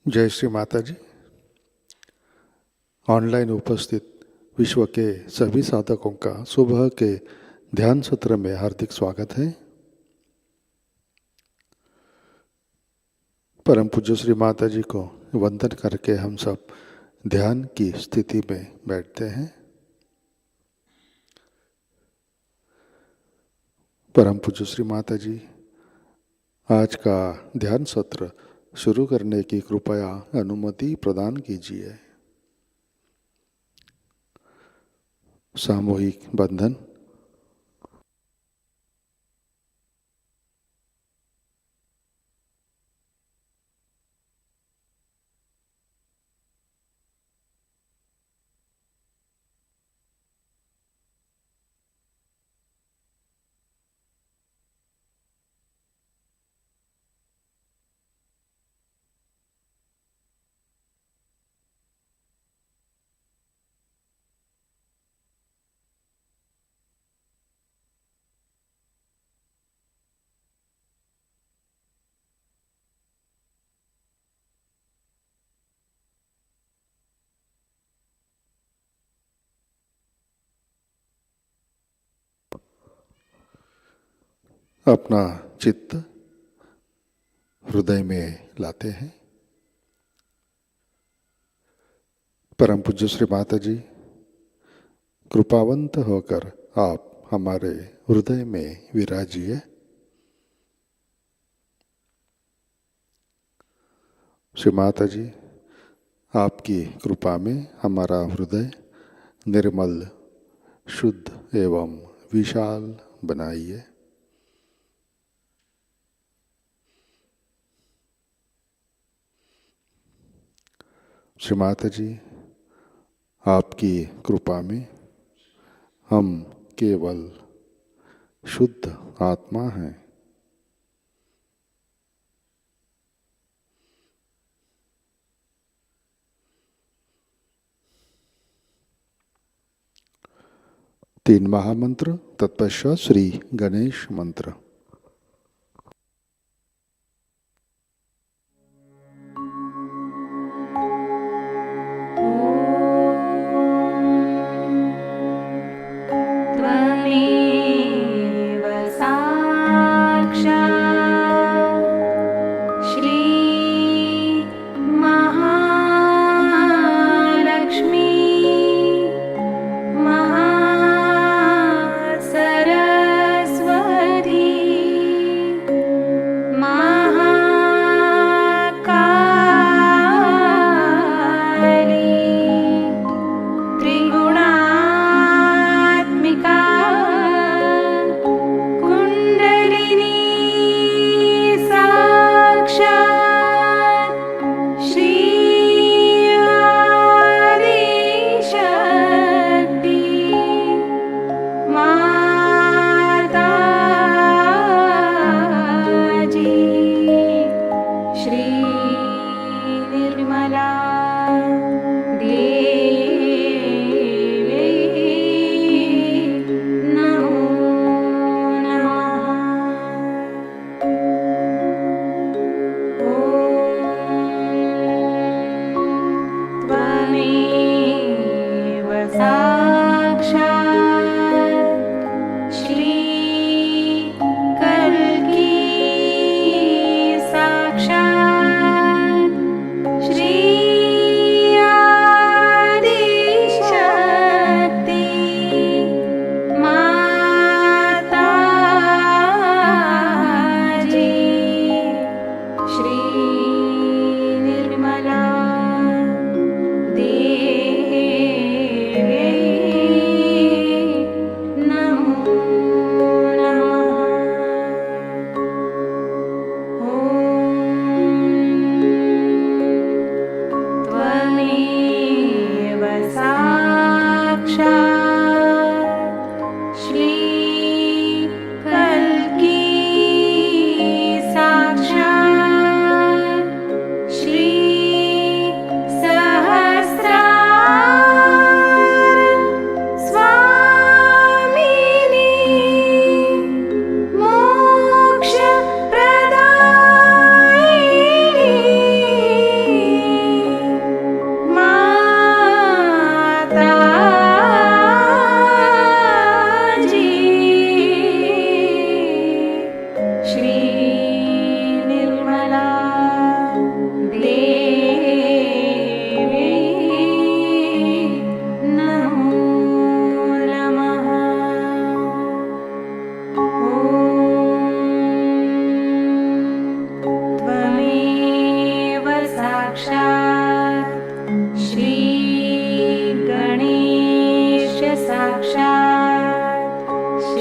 जय श्री माताजी। ऑनलाइन उपस्थित विश्व के सभी साधकों का सुबह के ध्यान सत्र में हार्दिक स्वागत है। परम पूज्य श्री माताजी को वंदन करके हम सब ध्यान की स्थिति में बैठते हैं। परम पूज्य श्री माताजी आज का ध्यान सत्र शुरू करने की कृपया अनुमति प्रदान कीजिए। सामूहिक बंधन। अपना चित्त हृदय में लाते हैं। परम पूज्य श्री माताजी कृपावंत होकर आप हमारे हृदय में विराजिए। श्री माताजी आपकी कृपा में हमारा हृदय निर्मल, शुद्ध एवं विशाल बनाइए। श्री माताजी आपकी कृपा में हम केवल शुद्ध आत्मा हैं। तीन महामंत्र तत्पश्चात श्री गणेश मंत्र।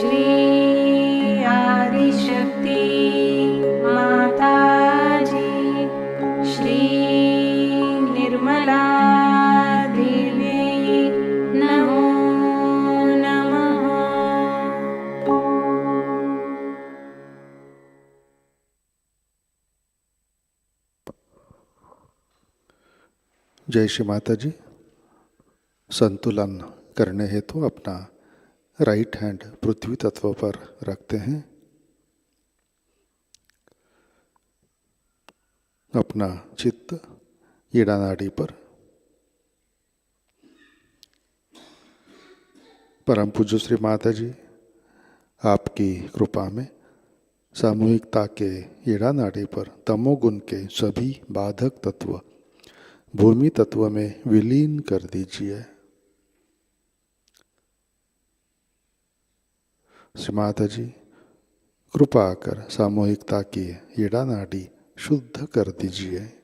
श्री आदिशक्ति माताजी, श्री निर्मला देवी नमो नमः। जय श्री माता जी। संतुलन करने हेतु अपना राइट हैंड पृथ्वी तत्व पर रखते हैं। अपना चित्त ईड़ा नाड़ी पर। परम पूज्य श्री माता जी, आपकी कृपा में सामूहिकता के ईड़ा नाड़ी पर तमोगुण के सभी बाधक तत्व भूमि तत्व में विलीन कर दीजिए। श्री माता जी, कृपा कर सामूहिकता की ईड़ा नाड़ी शुद्ध कर दीजिए।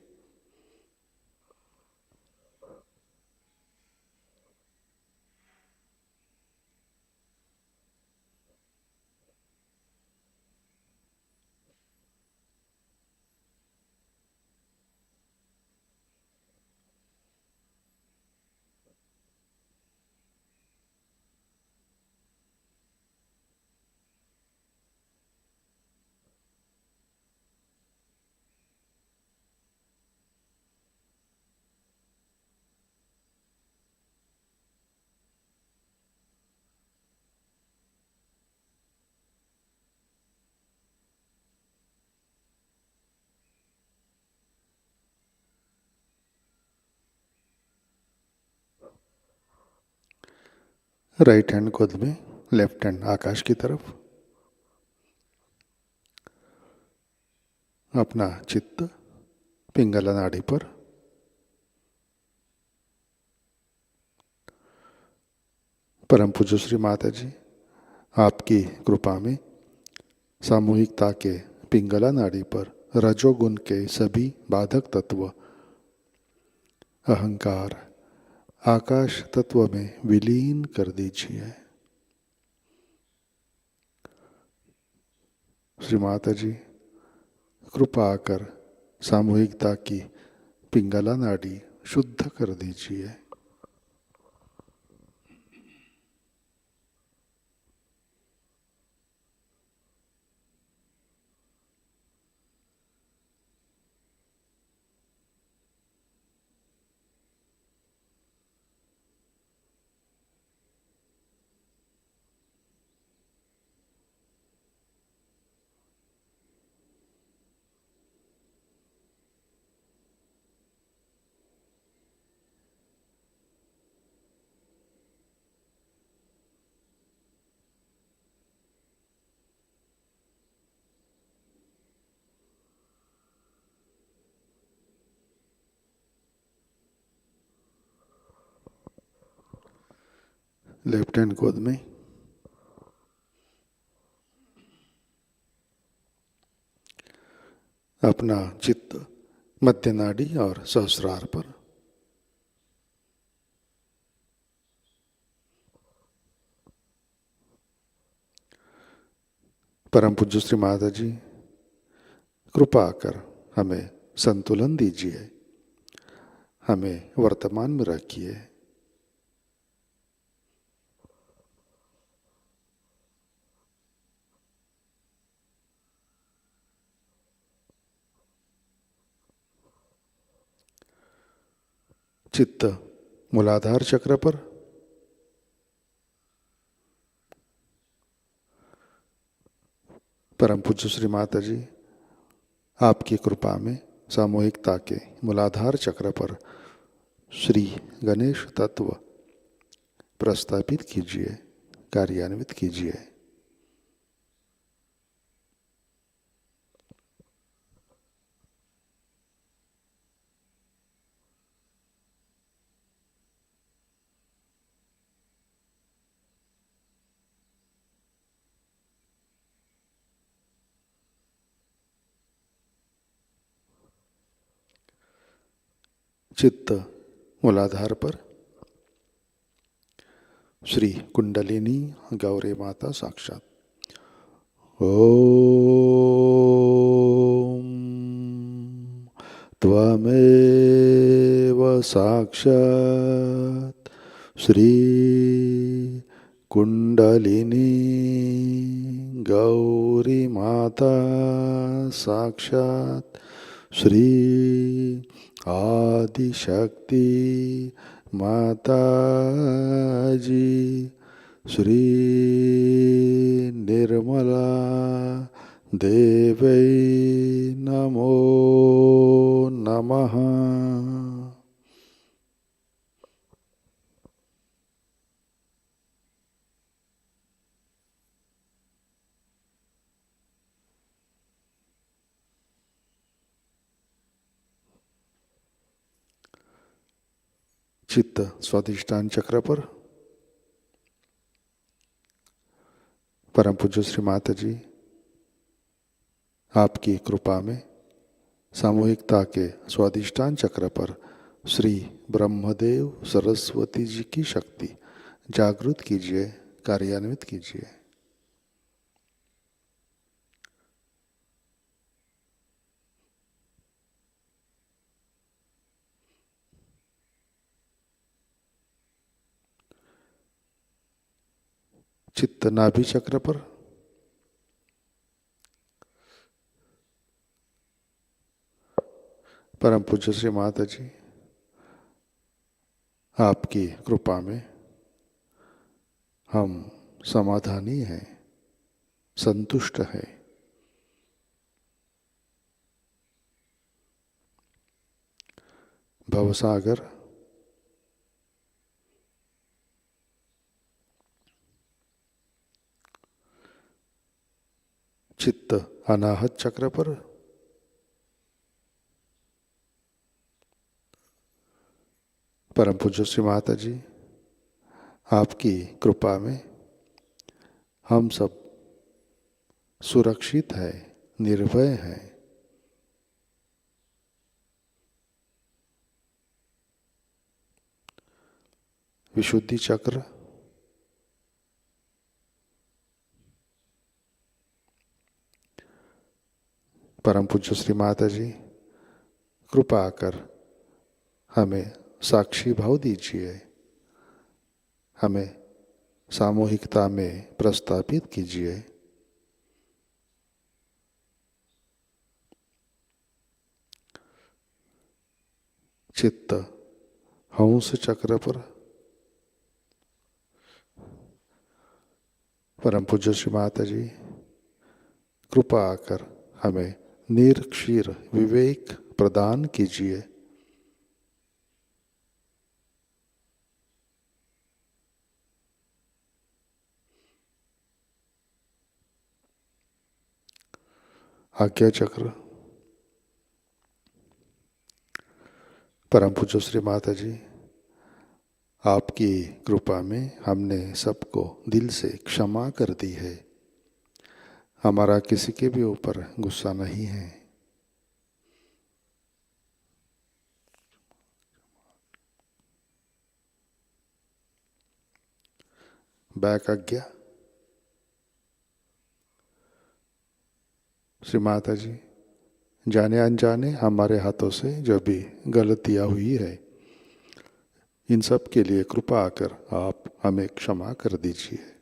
राइट हैंड गोद में, लेफ्ट हैंड आकाश की तरफ। अपना चित्त पिंगला नाड़ी पर। परम पूज्य श्री माता जी, आपकी कृपा में सामूहिकता के पिंगला नाड़ी पर रजोगुण के सभी बाधक तत्व अहंकार आकाश तत्व में विलीन कर दीजिए। श्री माता जी, कृपा कर सामूहिकता की पिंगला नाड़ी शुद्ध कर दीजिए। लेफ्ट हैंड गोद में। अपना चित्त मध्य नाड़ी और सहस्रार पर। परम पूज्य श्री माता जी, कृपा कर हमें संतुलन दीजिए, हमें वर्तमान में रखिए। चित्त मूलाधार चक्र पर। परम पूज्य श्री माता जी, आपकी कृपा में सामूहिकता के मूलाधार चक्र पर श्री गणेश तत्व प्रस्थापित कीजिए, कार्यान्वित कीजिए। चित्त मूलाधार पर श्री कुंडलिनी गौरी माता साक्षात। ॐ त्वमेव साक्षात् श्री कुंडलिनी गौरी माता साक्षात् श्री आदिशक्ति माताजी श्री निर्मला देवै नमो नमः। चित्त स्वाधिष्ठान चक्र पर परम पूज्य श्री माता जी आपकी कृपा में सामूहिकता के स्वाधिष्ठान चक्र पर श्री ब्रह्मदेव सरस्वती जी की शक्ति जागृत कीजिए, कार्यान्वित कीजिए। चित्त नाभि चक्र पर परम पूज्य श्री माता जी आपकी कृपा में हम समाधानी हैं, संतुष्ट हैं। भवसागर चित्त अनाहत चक्र पर परम पूज्य श्री माता जी आपकी कृपा में हम सब सुरक्षित हैं, निर्भय हैं। विशुद्धि चक्र परम पूज्य श्री माता जी कृपा कर हमें साक्षी भाव दीजिए, हमें सामूहिकता में प्रस्थापित कीजिए। चित्त हंस चक्र पर परम पूज्य श्री माता जी कृपा कर हमें निर्क्षीर विवेक प्रदान कीजिए। आज्ञा चक्र परम पूज्य श्री माता जी आपकी कृपा में हमने सबको दिल से क्षमा कर दी है, हमारा किसी के भी ऊपर गुस्सा नहीं है। बैक आज्ञा श्री माता जी जाने अनजाने हमारे हाथों से जो भी गलतियां हुई है इन सब के लिए कृपा आकर आप हमें क्षमा कर दीजिए।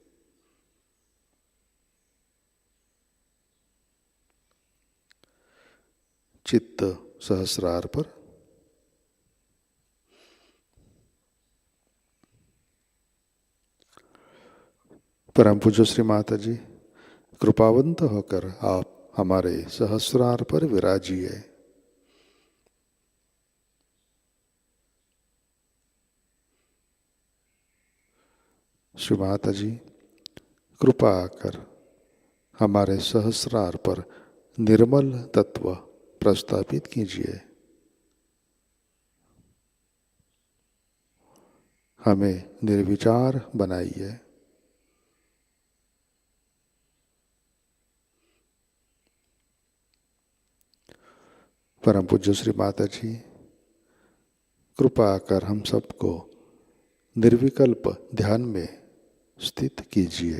चित्त सहस्रार पर परम पूज्य श्री माता जी कृपावंत होकर आप हमारे सहस्रार पर विराजिए। श्री माता जी कृपा कर हमारे सहस्रार पर निर्मल तत्व प्रस्थापित कीजिए, हमें निर्विचार बनाइए। परम पूज्य श्री माता जी कृपा कर हम सबको निर्विकल्प ध्यान में स्थित कीजिए।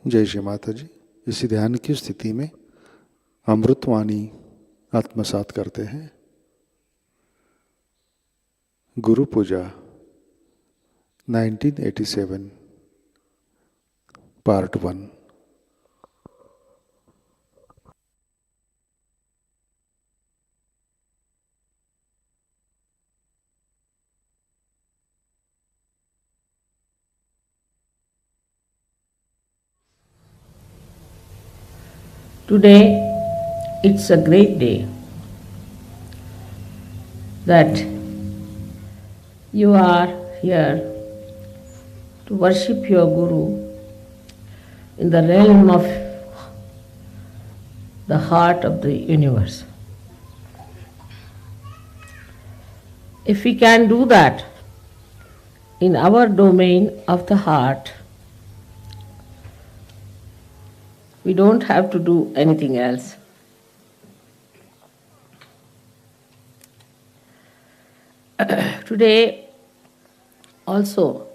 जय श्री माता जी। इसी ध्यान की स्थिति में अमृतवाणी आत्मसात करते हैं। गुरु पूजा 1987 part 1। Today, it's a great day that you are here to worship your Guru in the realm of the heart of the universe. If we can do that in our domain of the heart, we don't have to do anything else. Today also,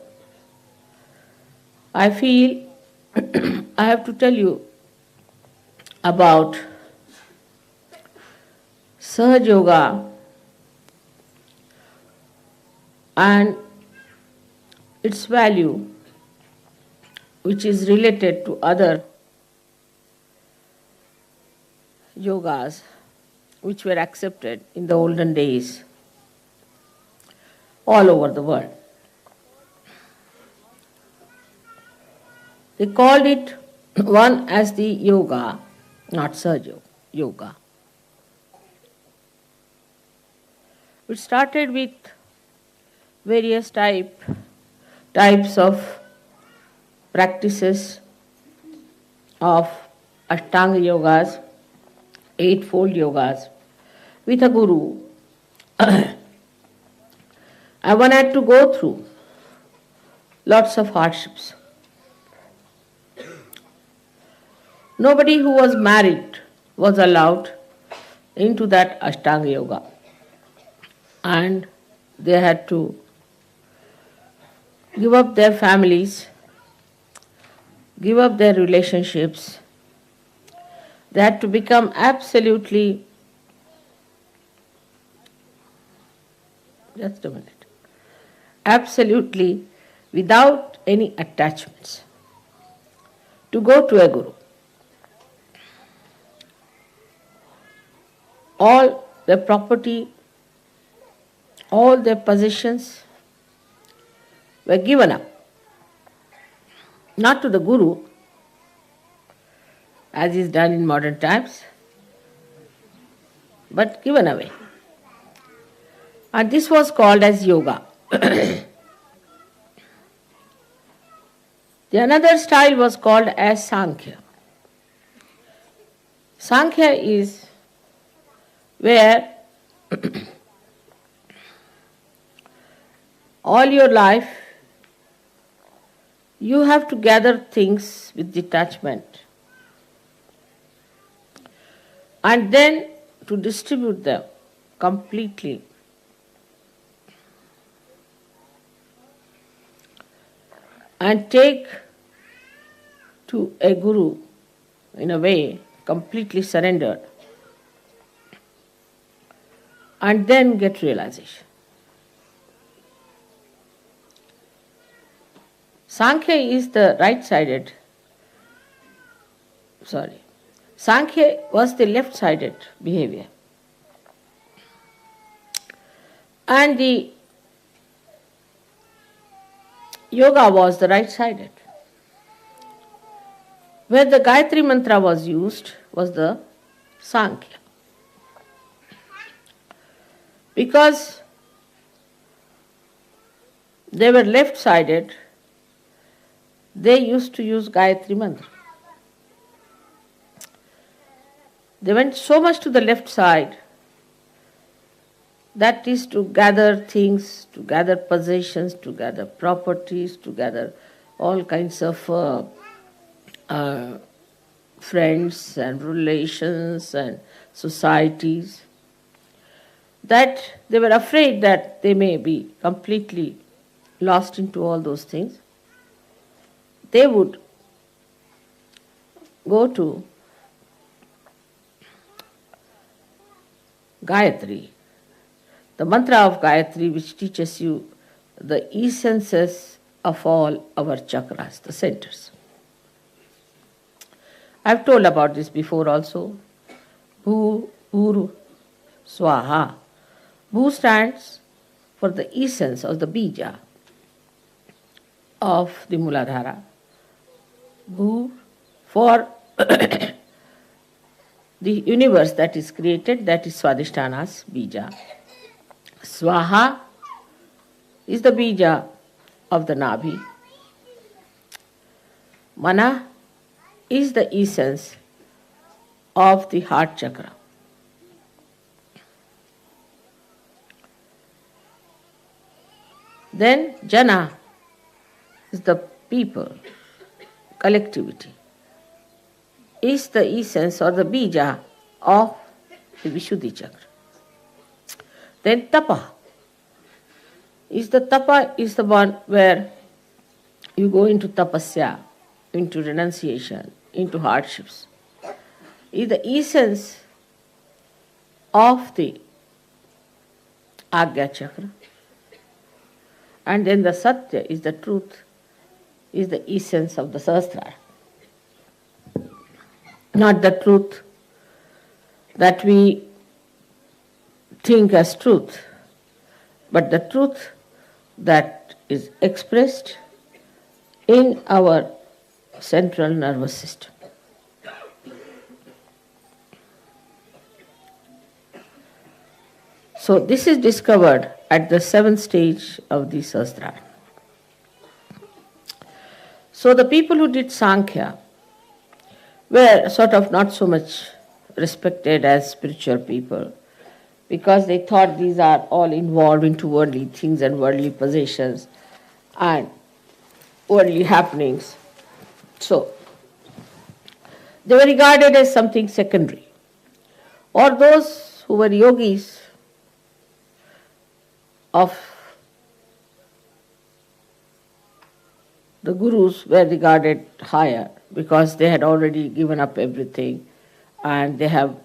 I feel I have to tell you about Sahajayoga and its value, which is related to other yogas which were accepted in the olden days all over the world. They called it one as the yoga, not Sahaja Yoga. It started with various types of practices of Ashtanga yogas, eightfold yogas, with a guru. And one had to go through lots of hardships. Nobody who was married was allowed into that Ashtanga yoga. And they had to give up their families, give up their relationships. They had to become absolutely, absolutely without any attachments to go to a guru. All their property, all their possessions were given up, not to the guru, as is done in modern times, but given away. And this was called as yoga. The another style was called as Sankhya. Sankhya is where all your life you have to gather things with detachment and then to distribute them completely. And take to a guru, in a way, completely surrendered, and then get realization. Sankhya is the right-sided, Sankhya was the left-sided behavior. And the yoga was the right-sided. Where the Gayatri mantra was used was the Sankhya. Because they were left-sided, they used to use Gayatri mantra. They went so much to the left side, that is to gather things, to gather possessions, to gather properties, to gather all kinds of friends and relations and societies, that they were afraid that they may be completely lost into all those things. They would go to Gayatri, the mantra of Gayatri, which teaches you the essences of all our chakras, the centers. I've told about this before also. Bhu, Uru, Swaha. Bhu stands for the essence of the bija of the Muladhara. Bhu for the universe that is created, that is Swadhisthana's bija. Swaha is the bija of the Nabhi. Mana is the essence of the heart chakra. Then Jana is the people, collectivity, is the essence or the bija of the Vishuddhi chakra. Then Tapa is the one where you go into tapasya, into renunciation, into hardships. Is the essence of the Agya chakra. And then the Satya is the truth, is the essence of the Sahasrara. Not the truth that we think as truth, but the truth that is expressed in our central nervous system. So this is discovered at the 7th stage of the Sahasrara. So the people who did Sankhya were sort of not so much respected as spiritual people, because they thought these are all involved into worldly things and worldly possessions and worldly happenings. So they were regarded as something secondary. Or those who were yogis of the gurus were regarded higher, because they had already given up everything and they have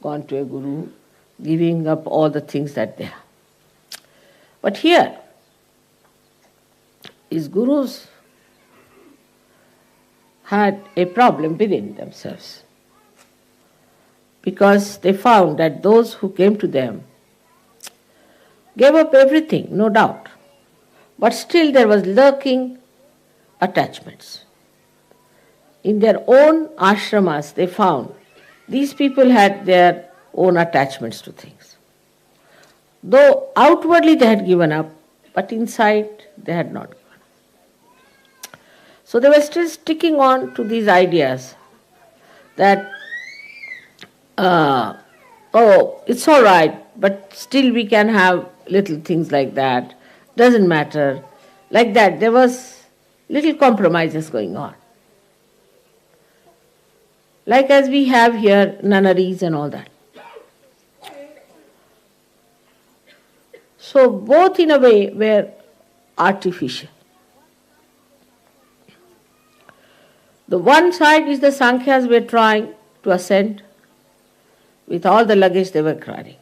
gone to a guru, giving up all the things that they have. But here, these gurus had a problem within themselves, because they found that those who came to them gave up everything, no doubt, but still there was lurking attachments. In their own ashramas, they found these people had their own attachments to things. Though outwardly they had given up, but inside they had not given up. So they were still sticking on to these ideas that, it's all right, but still we can have little things like that, doesn't matter. Like that, there was little compromises going on. Like as we have here nunneries and all that. So both in a way were artificial. The one side is the Sankhyas were trying to ascend. With all the luggage they were carrying.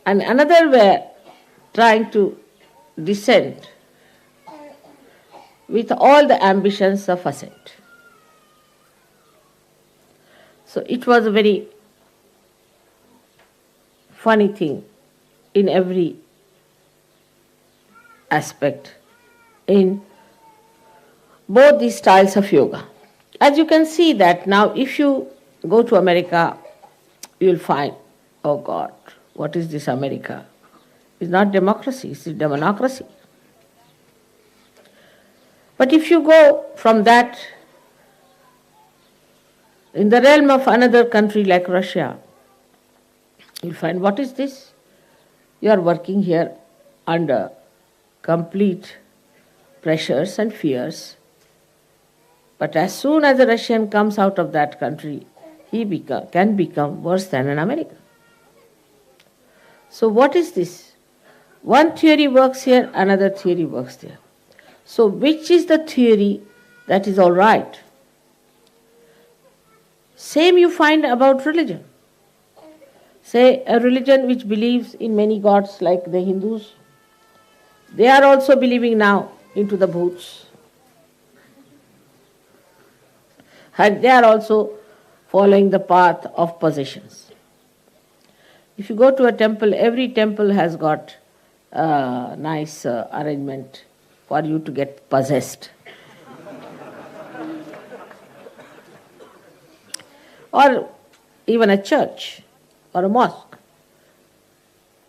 And another were trying to descend with all the ambitions of ascent. So it was a very funny thing in every aspect in both these styles of yoga. As you can see that now if you go to America, you'll find, oh God, what is this America? It's not democracy, it's demonocracy. But if you go from that in the realm of another country like Russia, you'll find, what is this? You are working here under complete pressures and fears. But as soon as a Russian comes out of that country, he can become worse than an American. So what is this? One theory works here, another theory works there. So which is the theory that is all right? Same you find about religion. Say a religion which believes in many gods like the Hindus, they are also believing now into the bhoots. And they are also following the path of possessions. If you go to a temple, every temple has got a nice arrangement for you to get possessed. Or even a church or a mosque,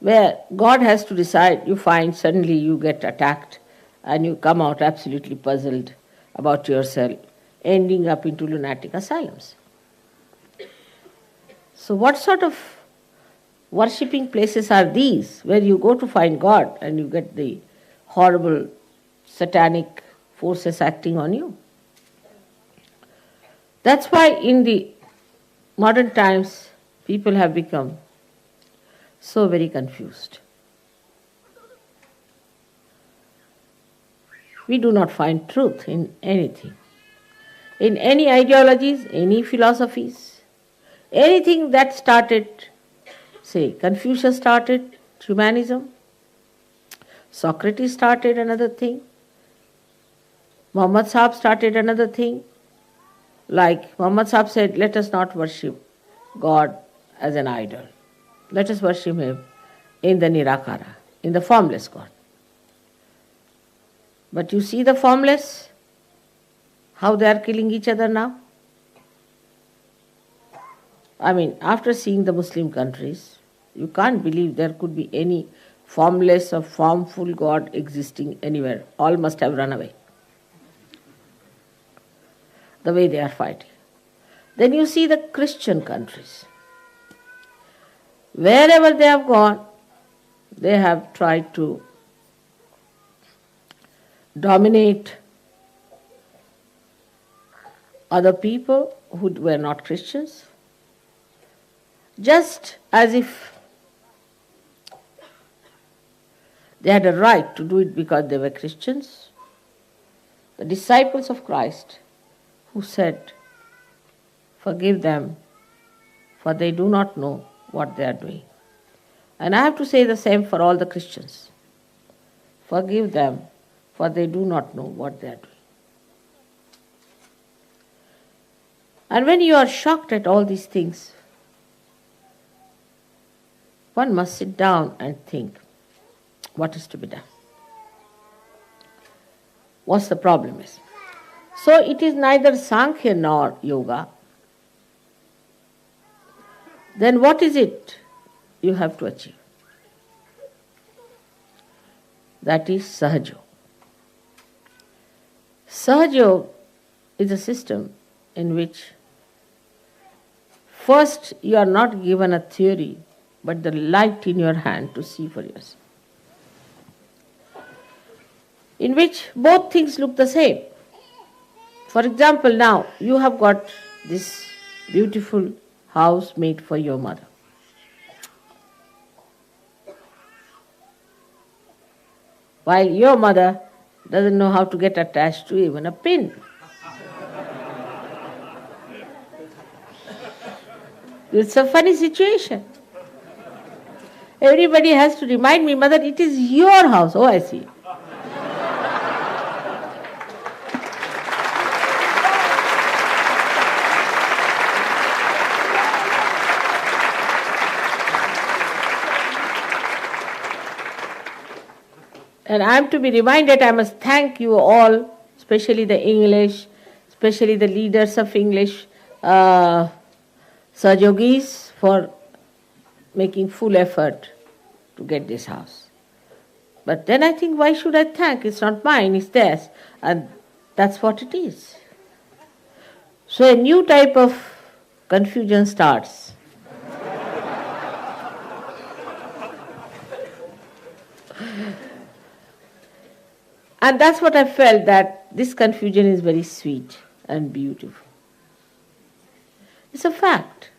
where God has to decide, you find suddenly you get attacked and you come out absolutely puzzled about yourself, ending up into lunatic asylums. So what sort of worshipping places are these where you go to find God and you get the horrible satanic forces acting on you? That's why in the modern times people have become so very confused. We do not find truth in anything, in any ideologies, any philosophies, anything that started, say, Confucius started humanism, Socrates started another thing, Muhammad Sahib started another thing. Like Muhammad Sahib said, let us not worship God as an idol. Let us worship Him in the Nirakara, in the formless God. But you see the formless, how they are killing each other now? I mean, after seeing the Muslim countries, you can't believe there could be any formless or formful God existing anywhere. All must have run away. The way they are fighting. Then you see the Christian countries. Wherever they have gone, they have tried to dominate other people who were not Christians, just as if they had a right to do it because they were Christians. The disciples of Christ who said, forgive them, for they do not know what they are doing. And I have to say the same for all the Christians. Forgive them, for they do not know what they are doing. And when you are shocked at all these things, one must sit down and think, what is to be done? What's the problem is? So it is neither Sankhya nor Yoga. Then what is it you have to achieve? That is Sahaja. Sahaja is a system in which first you are not given a theory, but the light in your hand to see for yourself. In which both things look the same. For example, now you have got this beautiful house made for your mother. While your mother doesn't know how to get attached to even a pin. It's a funny situation. Everybody has to remind me, Mother, it is your house. Oh, I see. And I am to be reminded, I must thank you all, especially the English, especially the leaders of English, Sahajogis, for making full effort to get this house. But then I think, why should I thank? It's not mine, it's theirs. And that's what it is. So a new type of confusion starts. And that's what I felt, that this confusion is very sweet and beautiful. It's a fact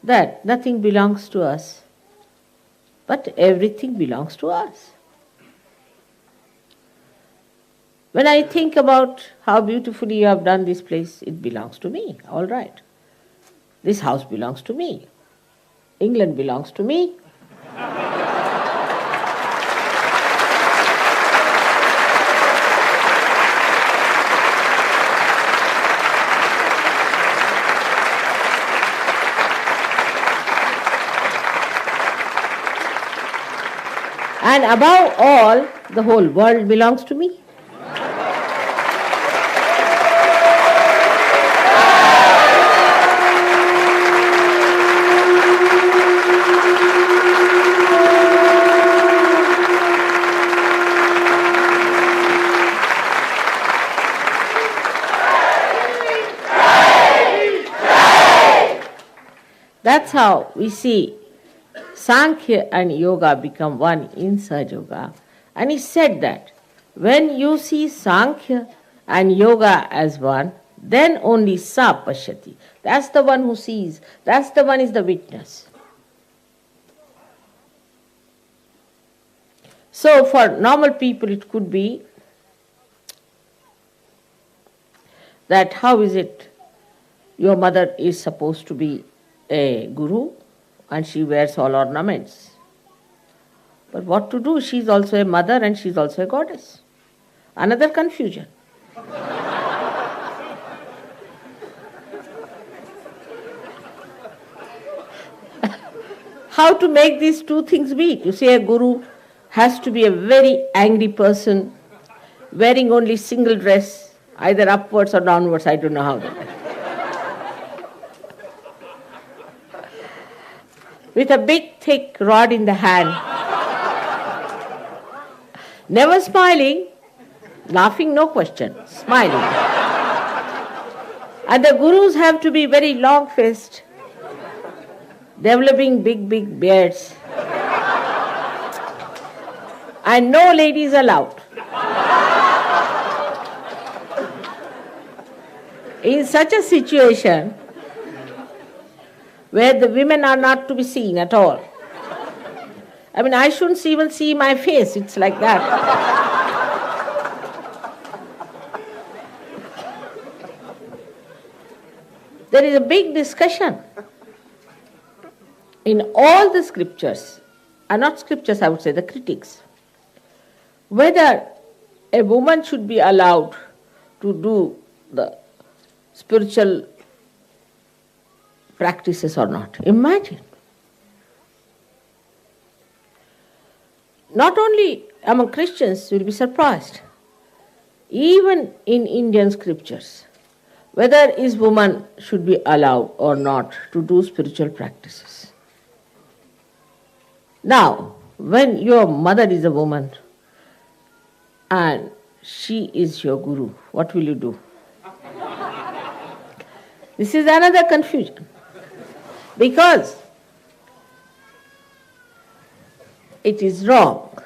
that nothing belongs to us, but everything belongs to us. When I think about how beautifully you have done this place, it belongs to me, all right. This house belongs to me. England belongs to me. And above all, the whole world belongs to me. That's how we see Sankhya and Yoga become one in Sahajayoga. And he said that when you see Sankhya and Yoga as one, then only Sa Pashyati. That's the one who sees. That's the one is the witness. So for normal people it could be that how is it your mother is supposed to be a guru and she wears all ornaments. But what to do? She is also a mother and she is also a goddess. Another confusion. How to make these two things meet? You say a guru has to be a very angry person, wearing only single dress, either upwards or downwards, I don't know how that is. With a big thick rod in the hand. Never smiling, laughing no question, smiling. And the gurus have to be very long-faced, developing big beards. And no ladies allowed. In such a situation, where the women are not to be seen at all. I mean, I shouldn't even see my face, it's like that. There is a big discussion in all the scriptures, and not scriptures, I would say, the critics, whether a woman should be allowed to do the spiritual practices or not. Imagine. Not only among Christians, you will be surprised. Even in Indian scriptures, whether is woman should be allowed or not to do spiritual practices. Now, when your mother is a woman and she is your guru, what will you do? This is another confusion. Because it is wrong.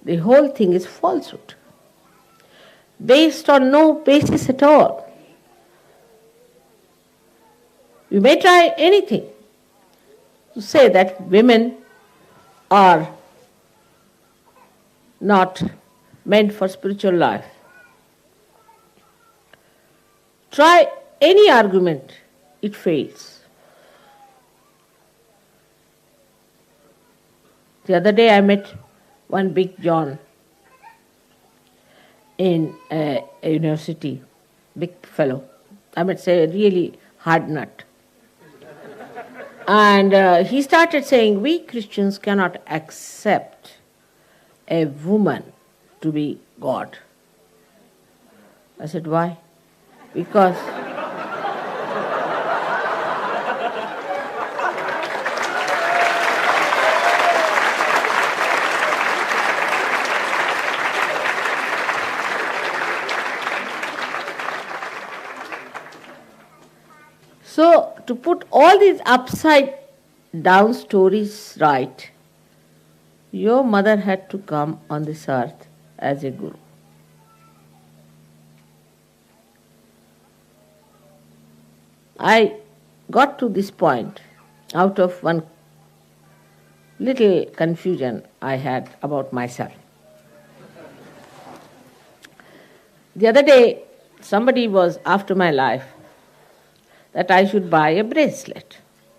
The whole thing is falsehood, based on no basis at all. You may try anything to say that women are not meant for spiritual life. Try any argument, it fails. The other day I met one big John in a university, big fellow. I might say a really hard nut. And he started saying, we Christians cannot accept a woman to be God. I said, why? Because so, to put all these upside down stories right, your mother had to come on this earth as a guru. I got to this point out of one little confusion I had about myself. The other day, somebody was after my life that I should buy a bracelet.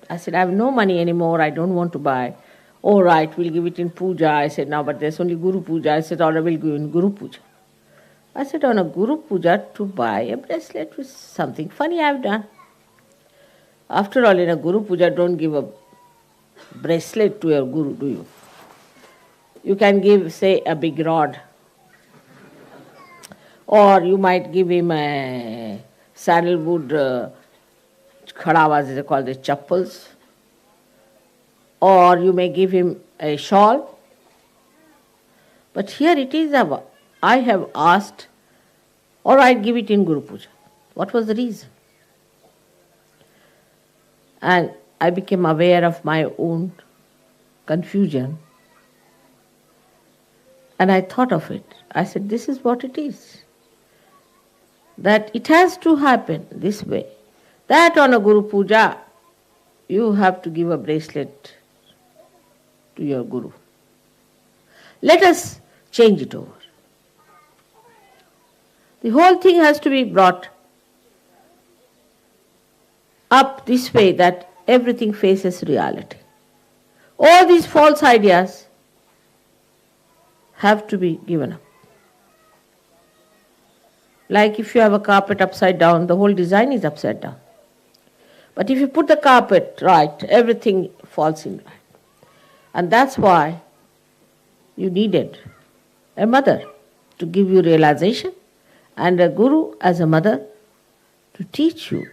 I said, I have no money anymore, I don't want to buy. All right, we'll give it in Puja. I said, no, but there's only Guru Puja. I said, all right, we'll give in Guru Puja. I said, on a Guru Puja to buy a bracelet was something funny I've done. After all, in a Guru Puja, don't give a bracelet to your Guru, do you? You can give, say, a big rod. Or you might give him a sandalwood khadawas, they call the chappals. Or you may give him a shawl. But here it is, I have asked, all right, give it in Guru Puja. What was the reason? And I became aware of my own confusion. And I thought of it. I said, this is what it is. That it has to happen this way. That on a Guru Puja, you have to give a bracelet to your Guru. Let us change it over. The whole thing has to be brought up this way that everything faces reality. All these false ideas have to be given up. Like if you have a carpet upside down, the whole design is upside down. But if you put the carpet right, everything falls in right. And that's why you needed a mother to give you realization and a guru as a mother to teach you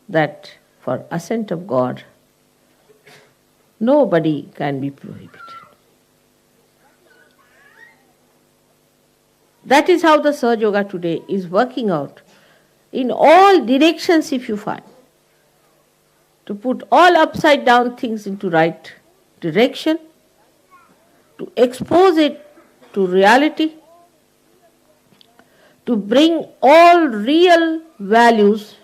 that for ascent of God, nobody can be prohibited. That is how the Sahajayoga today is working out in all directions, if you find. To put all upside down things into right direction, to expose it to reality, to bring all real values,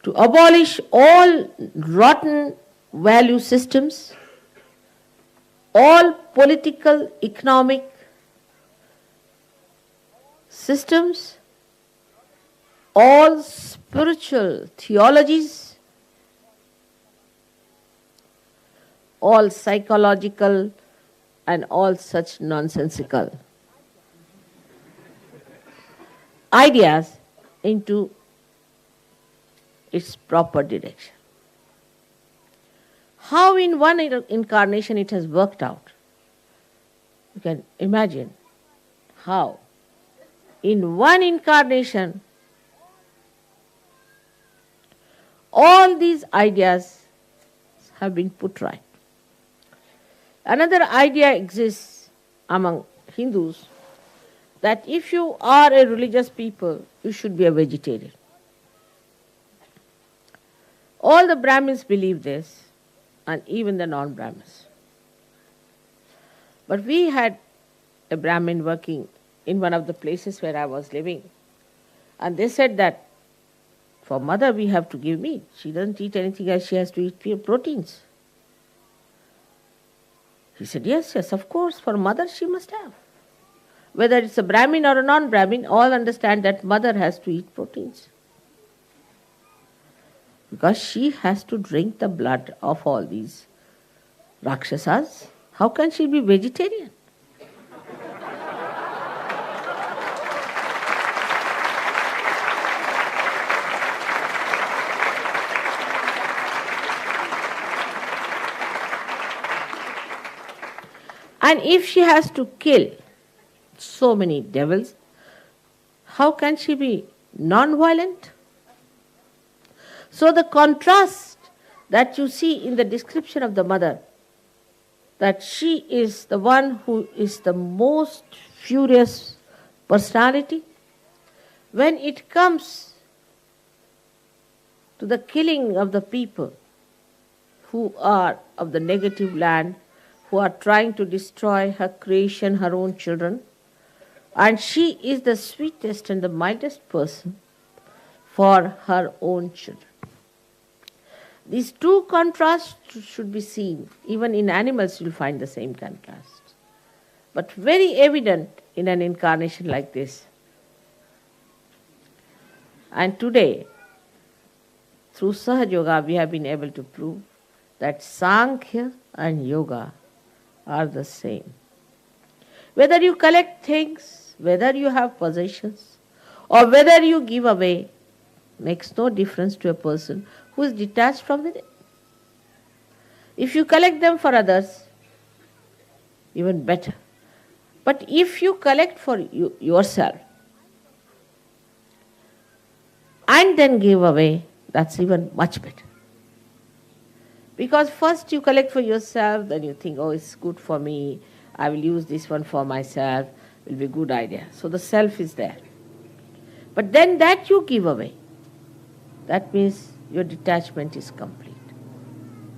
to abolish all rotten value systems, all political, economic systems, all spiritual theologies, all psychological and all such nonsensical ideas into its proper direction. How in one incarnation it has worked out. You can imagine how in one incarnation all these ideas have been put right. Another idea exists among Hindus that if you are a religious people, you should be a vegetarian. All the Brahmins believe this, and even the non-Brahmins. But we had a Brahmin working in one of the places where I was living, and they said that for mother we have to give meat. She doesn't eat anything else, she has to eat pure proteins. He said, yes, of course, for mother she must have. Whether it's a Brahmin or a non-Brahmin, all understand that mother has to eat proteins. Because she has to drink the blood of all these Rakshasas. How can she be vegetarian? And if she has to kill so many devils, how can she be non-violent? So the contrast that you see in the description of the mother, that she is the one who is the most furious personality, when it comes to the killing of the people who are of the negative land, who are trying to destroy her creation, her own children, and she is the sweetest and the mildest person for her own children. These two contrasts should be seen. Even in animals you will find the same contrast. but very evident in an incarnation like this. And today, through Sahajayoga, we have been able to prove that Sankhya and Yoga are the same. Whether you collect things, whether you have possessions, or whether you give away, makes no difference to a person who is detached from within. If you collect them for others, even better. But if you collect for yourself and then give away, that's even much better. Because first you collect for yourself, then you think, oh, it's good for me, I will use this one for myself, it will be a good idea. So the self is there. But then that you give away, that means your detachment is complete.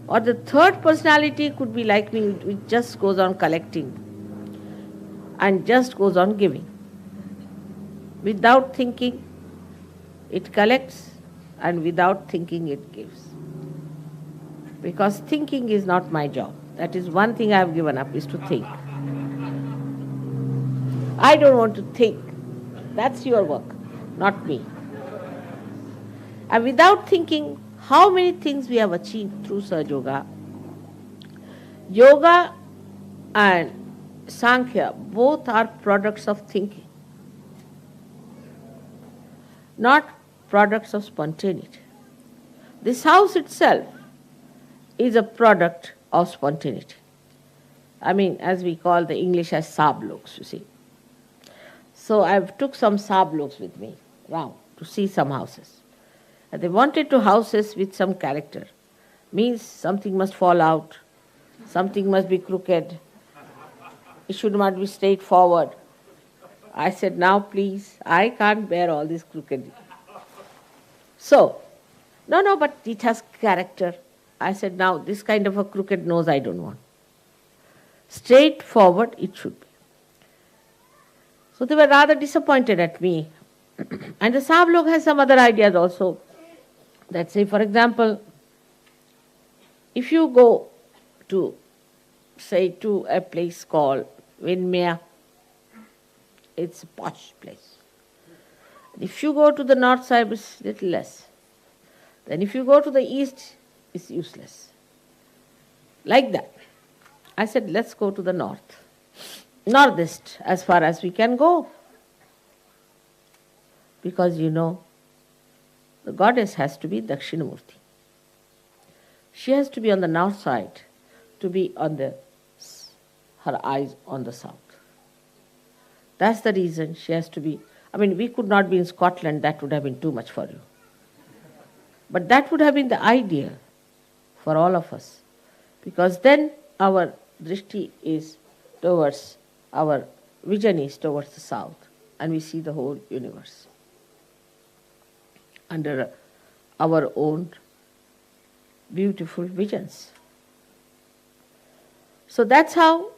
Or the third personality could be like me, which just goes on collecting and just goes on giving. Without thinking, it collects, and without thinking, it gives. Because thinking is not my job. That is one thing I have given up, is to think. I don't want to think. That's your work, not me. And without thinking, how many things we have achieved through Sahaja Yoga and Sankhya, both are products of thinking, not products of spontaneity. This house itself is a product of spontaneity. I mean, as we call the English as sabloks, you see. So I took some sabloks with me round to see some houses. And they wanted to houses with some character. Means something must fall out, something must be crooked, it should not be straightforward. I said, now please, I can't bear all this crooked. So, no, but it has character. I said, now this kind of a crooked nose I don't want. Straightforward it should be. So they were rather disappointed at me. And the Sablok has some other ideas also. That say, for example, if you go to, say, to a place called Vinmaya, it's a posh place. If you go to the north side, it's little less. Then if you go to the east, it's useless. Like that. I said, let's go to the north. Northeast, as far as we can go. Because you know, the goddess has to be Dakshinamurti. She has to be on the north side, to be on her eyes on the south. That's the reason she has to be. I mean, we could not be in Scotland, that would have been too much for you. But that would have been the ideal for all of us. Because then our drishti is towards, our vision is towards the south, and we see the whole universe under our own beautiful visions. So that's how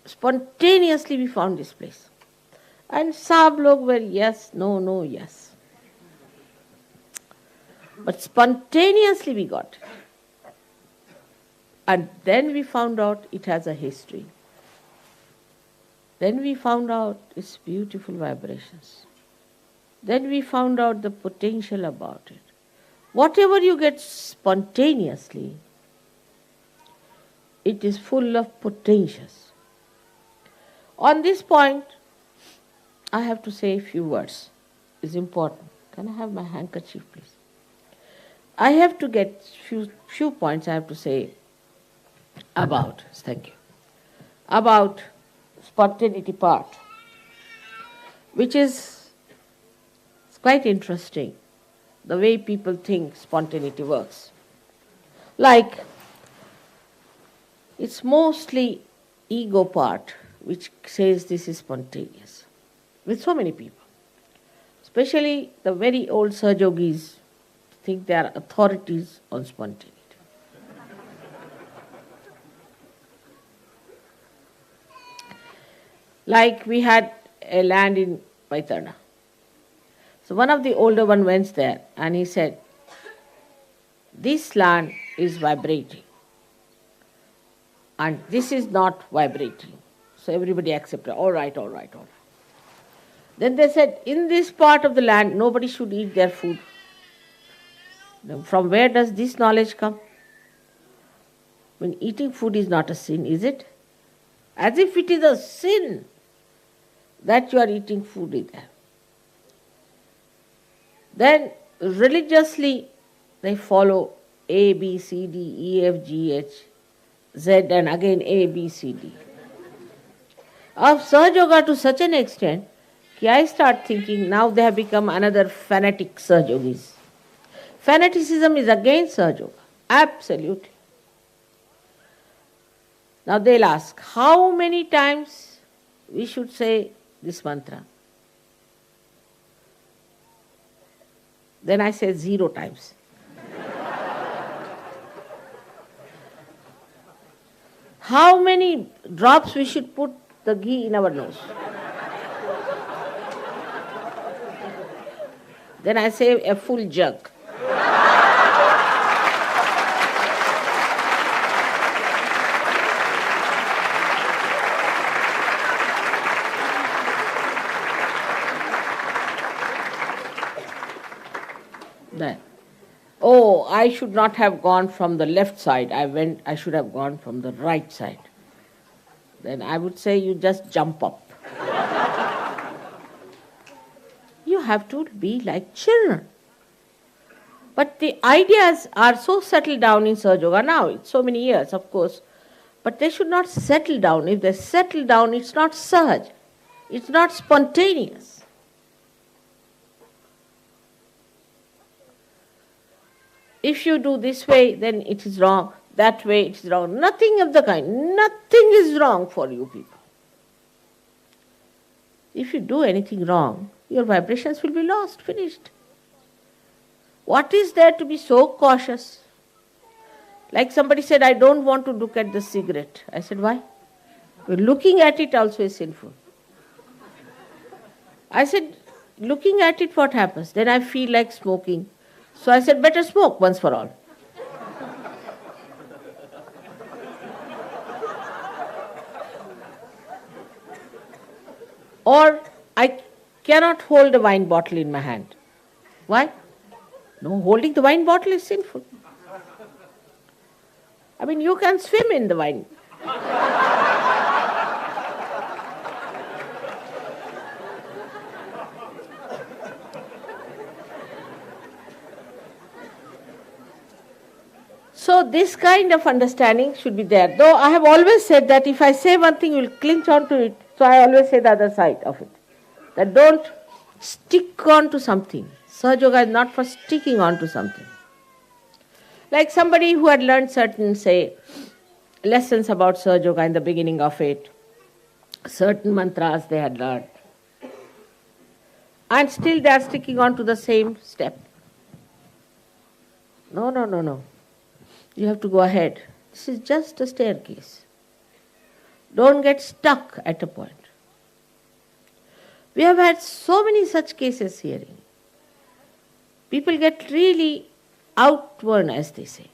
spontaneously we found this place. And Sablok were yes, no, yes. But spontaneously we got. And then we found out it has a history. Then we found out its beautiful vibrations. Then we found out the potential about it. Whatever you get spontaneously, it is full of potentials. On this point, I have to say a few words. It's important. Can I have my handkerchief, please? I have to get few points I have to say about, thank you, about spontaneity part, which is quite interesting, the way people think spontaneity works. Like, it's mostly ego part which says this is spontaneous, with so many people. Especially the very old Sahajogis think they are authorities on spontaneity. Like we had a land in Vaitarna. So one of the older one went there and he said, this land is vibrating and this is not vibrating. So everybody accepted. All right, all right, all right. Then they said, in this part of the land, nobody should eat their food. Now, from where does this knowledge come? When eating food is not a sin, is it? As if it is a sin that you are eating food in there. Then religiously they follow A, B, C, D, E, F, G, H, Z, and again A, B, C, D. Of Sahajayoga to such an extent that I start thinking now they have become another fanatic Sahajogis. Fanaticism is against Sahajayoga, absolutely. Now they'll ask, how many times we should say this mantra? Then I say 0 times. How many drops we should put the ghee in our nose? Then I say a full jug. Then, oh, I should not have gone from the left side. I should have gone from the right side. Then I would say you just jump up. You have to be like children. But the ideas are so settled down in Sahajayoga now. It's so many years, of course. But they should not settle down. If they settle down, it's not Sahaja. It's not spontaneous. If you do this way, then it is wrong. That way, it is wrong. Nothing of the kind. Nothing is wrong for you people. If you do anything wrong, your vibrations will be lost, finished. What is there to be so cautious? Like somebody said, I don't want to look at the cigarette. I said, why? Well, looking at it also is sinful. I said, looking at it, what happens? Then I feel like smoking. So I said, better smoke once for all. Or I cannot hold a wine bottle in my hand. Why? No, holding the wine bottle is sinful. I mean, you can swim in the wine. So this kind of understanding should be there. Though I have always said that if I say one thing, you will cling on to it. So I always say the other side of it. That don't stick on to something. Sahajayoga is not for sticking on to something. Like somebody who had learned certain, say, lessons about Sahajayoga in the beginning of it, certain mantras they had learned, and still they are sticking on to the same step. No, no, no, no. You have to go ahead. This is just a staircase. Don't get stuck at a point. We have had so many such cases hearing. People get really outworn, as they say.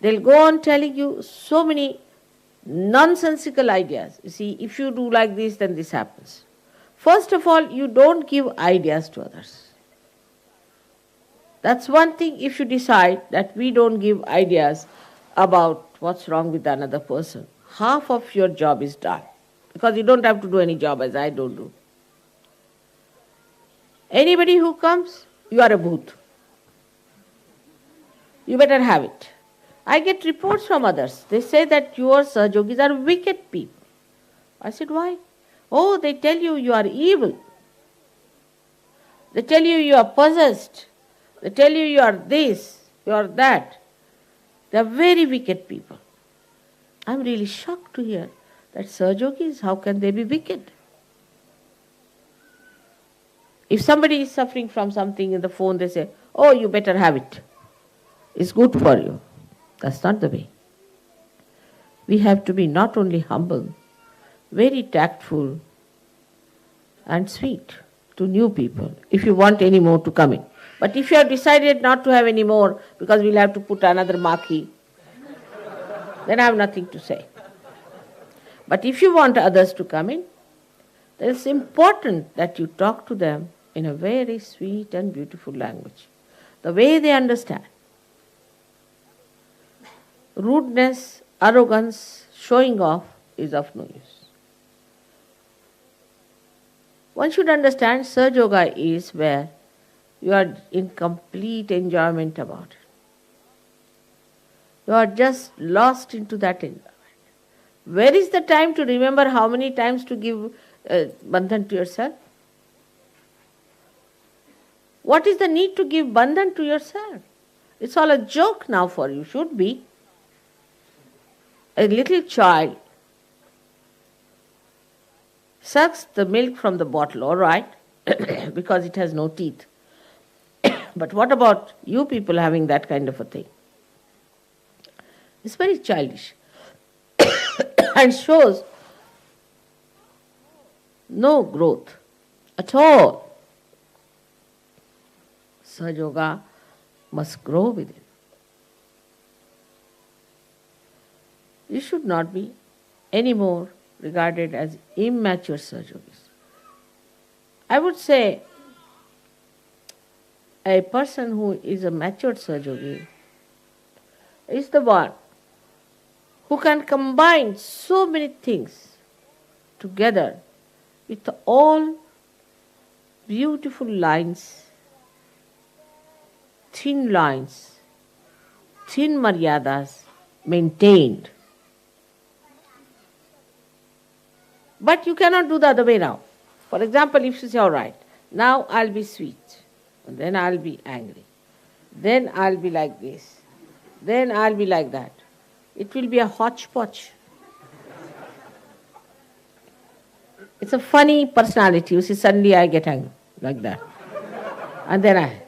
They'll go on telling you so many nonsensical ideas. You see, if you do like this, then this happens. First of all, you don't give ideas to others. That's one thing. If you decide that we don't give ideas about what's wrong with another person, half of your job is done. Because you don't have to do any job as I don't do. Anybody who comes, you are a booth. You better have it. I get reports from others. They say that your Sahajogis are wicked people. I said, why? Oh, they tell you you are evil. They tell you you are possessed. They tell you you are this, you are that. They are very wicked people. I am really shocked to hear that Sahajogis, how can they be wicked? If somebody is suffering from something in the phone, they say, oh, you better have it. It's good for you. That's not the way. We have to be not only humble, very tactful and sweet to new people if you want any more to come in. But if you have decided not to have any more because we'll have to put another marquee, then I have nothing to say. But if you want others to come in, then it's important that you talk to them in a very sweet and beautiful language, the way they understand. Rudeness, arrogance, showing off is of no use. One should understand Sahaja is where you are in complete enjoyment about it. You are just lost into that enjoyment. Where is the time to remember how many times to give bandhan to yourself? What is the need to give bandhan to yourself? It's all a joke now for you, should be. A little child sucks the milk from the bottle, all right, because it has no teeth. But what about you people having that kind of a thing? It's very childish and shows no growth at all. Sahaja must grow within. You should not be anymore regarded as immature Sahajogis. I would say a person who is a matured Sahajogi is the one who can combine so many things together with all beautiful lines, thin maryadas maintained. But you cannot do the other way now. For example, if you say, all right, now I'll be sweet, and then I'll be angry, then I'll be like this, then I'll be like that. It will be a hodgepodge. It's a funny personality. You see, suddenly I get angry, like that. And then I...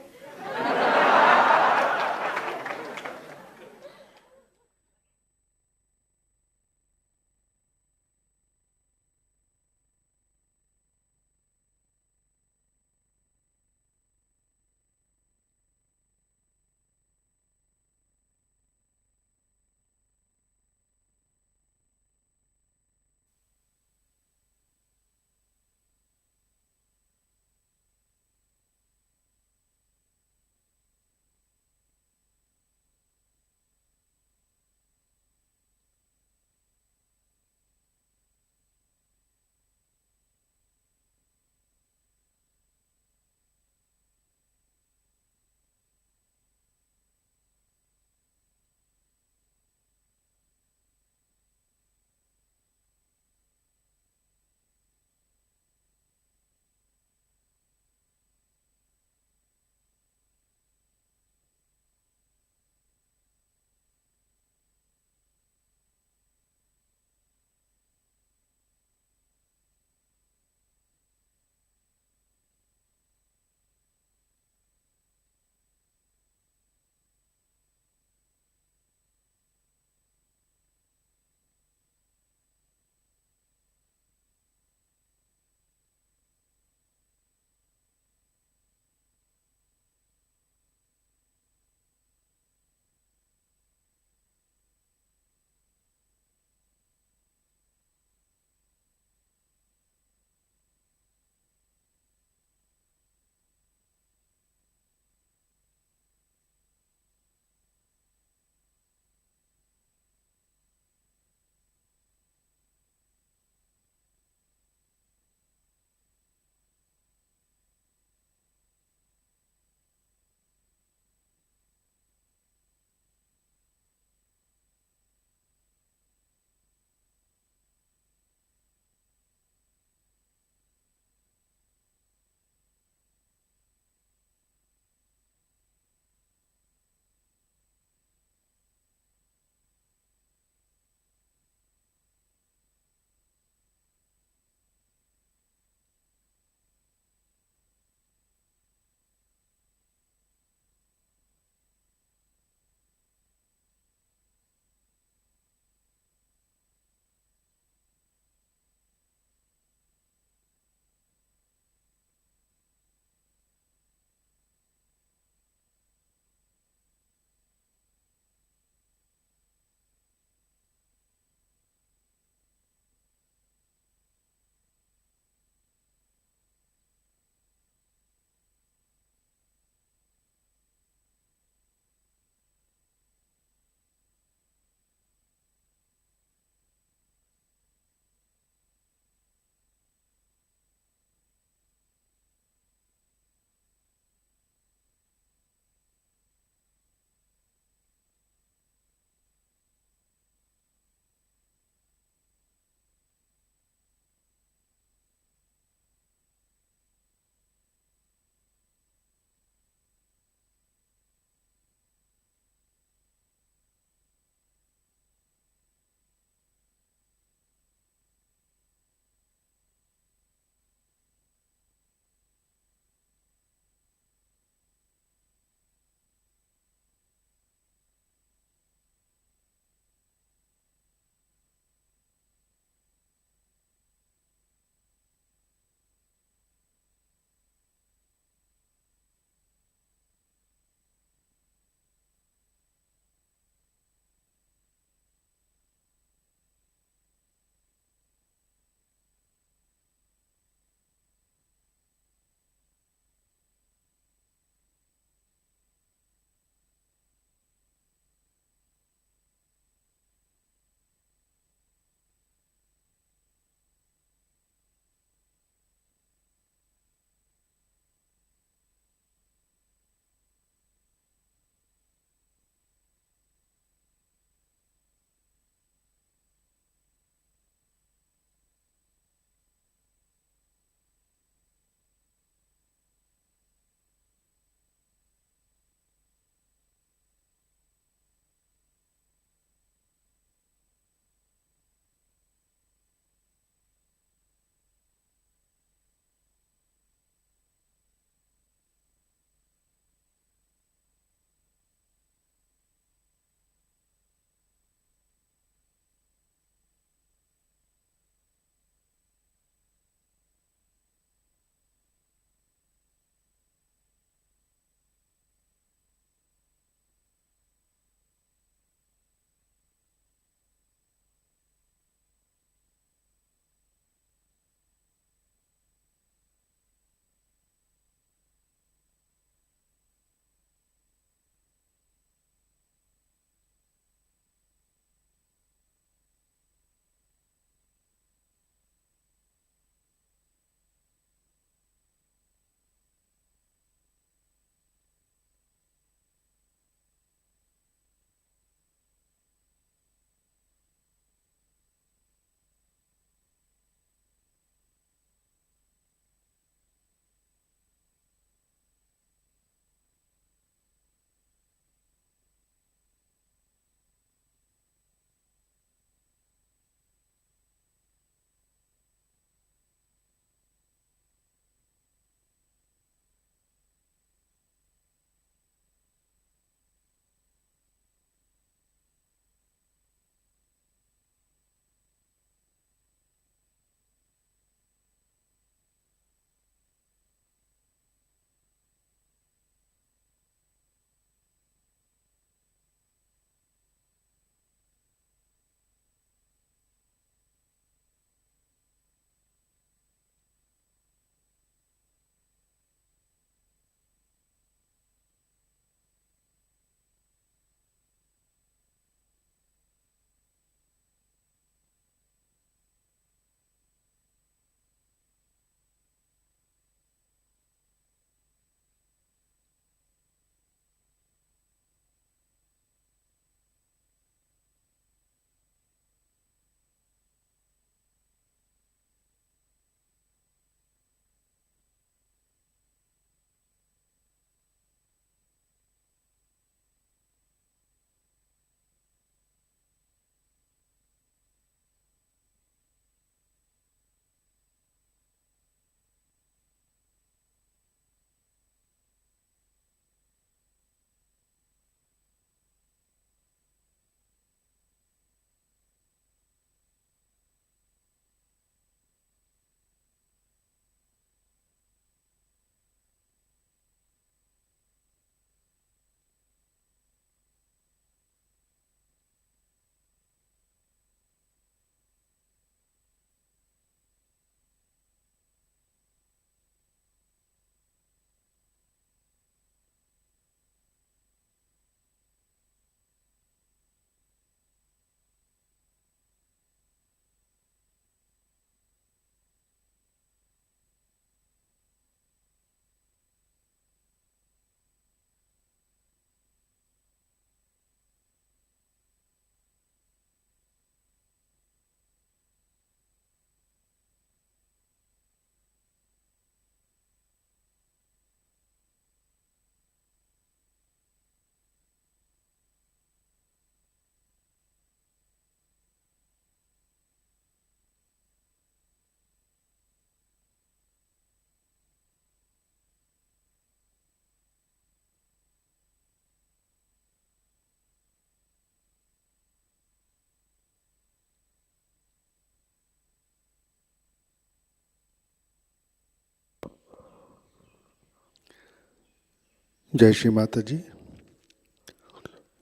जय श्री माता जी।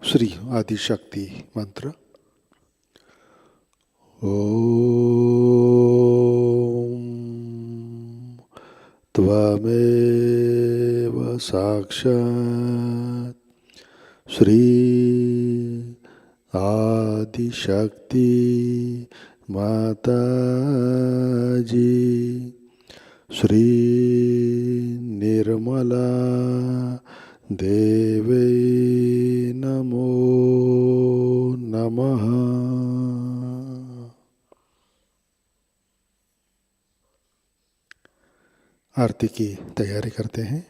श्री आदिशक्ति मंत्र। ओम त्वमेव साक्षात् श्री आदिशक्ति माताजी श्री निर्मला देवे नमो नमः। आरती की तैयारी करते हैं।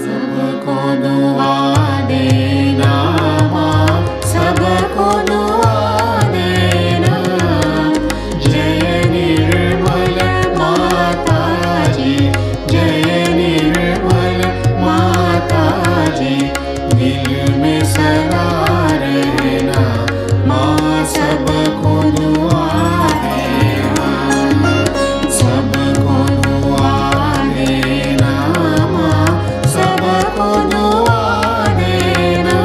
सबको दुआ देना माँ, सबको दुआ देना। जय निर्मल माताजी, जय निर्मल माताजी। दिल में सदा रहना माँ, सबको दुआ देना, सबको दुआ देना माँ, सबको दुआ देना।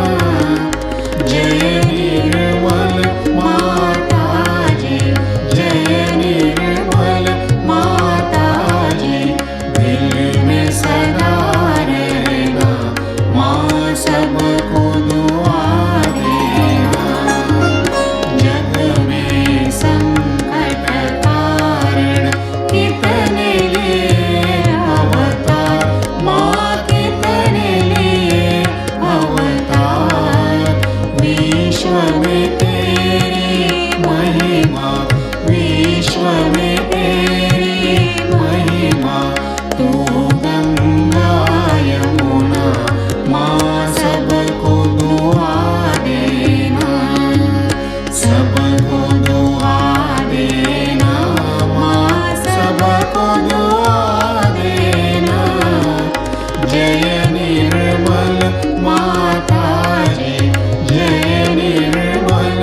जय निर्मल माताजी, जय निर्मल माताजी। दिल में सदा रहना माँ, सबको दुआ देना। जग में संकट कारण कितने लिए अवतार माँ, कितने लिए अवतार। विश्व में तेरी महिमा, विश्व में तेरी महिमा। तू गंगा यमुना माँ, सबको दुआ देना, सबको दुआ देना माँ, सबको दुआ देना। जय निर्मल माताजी, जय निर्मल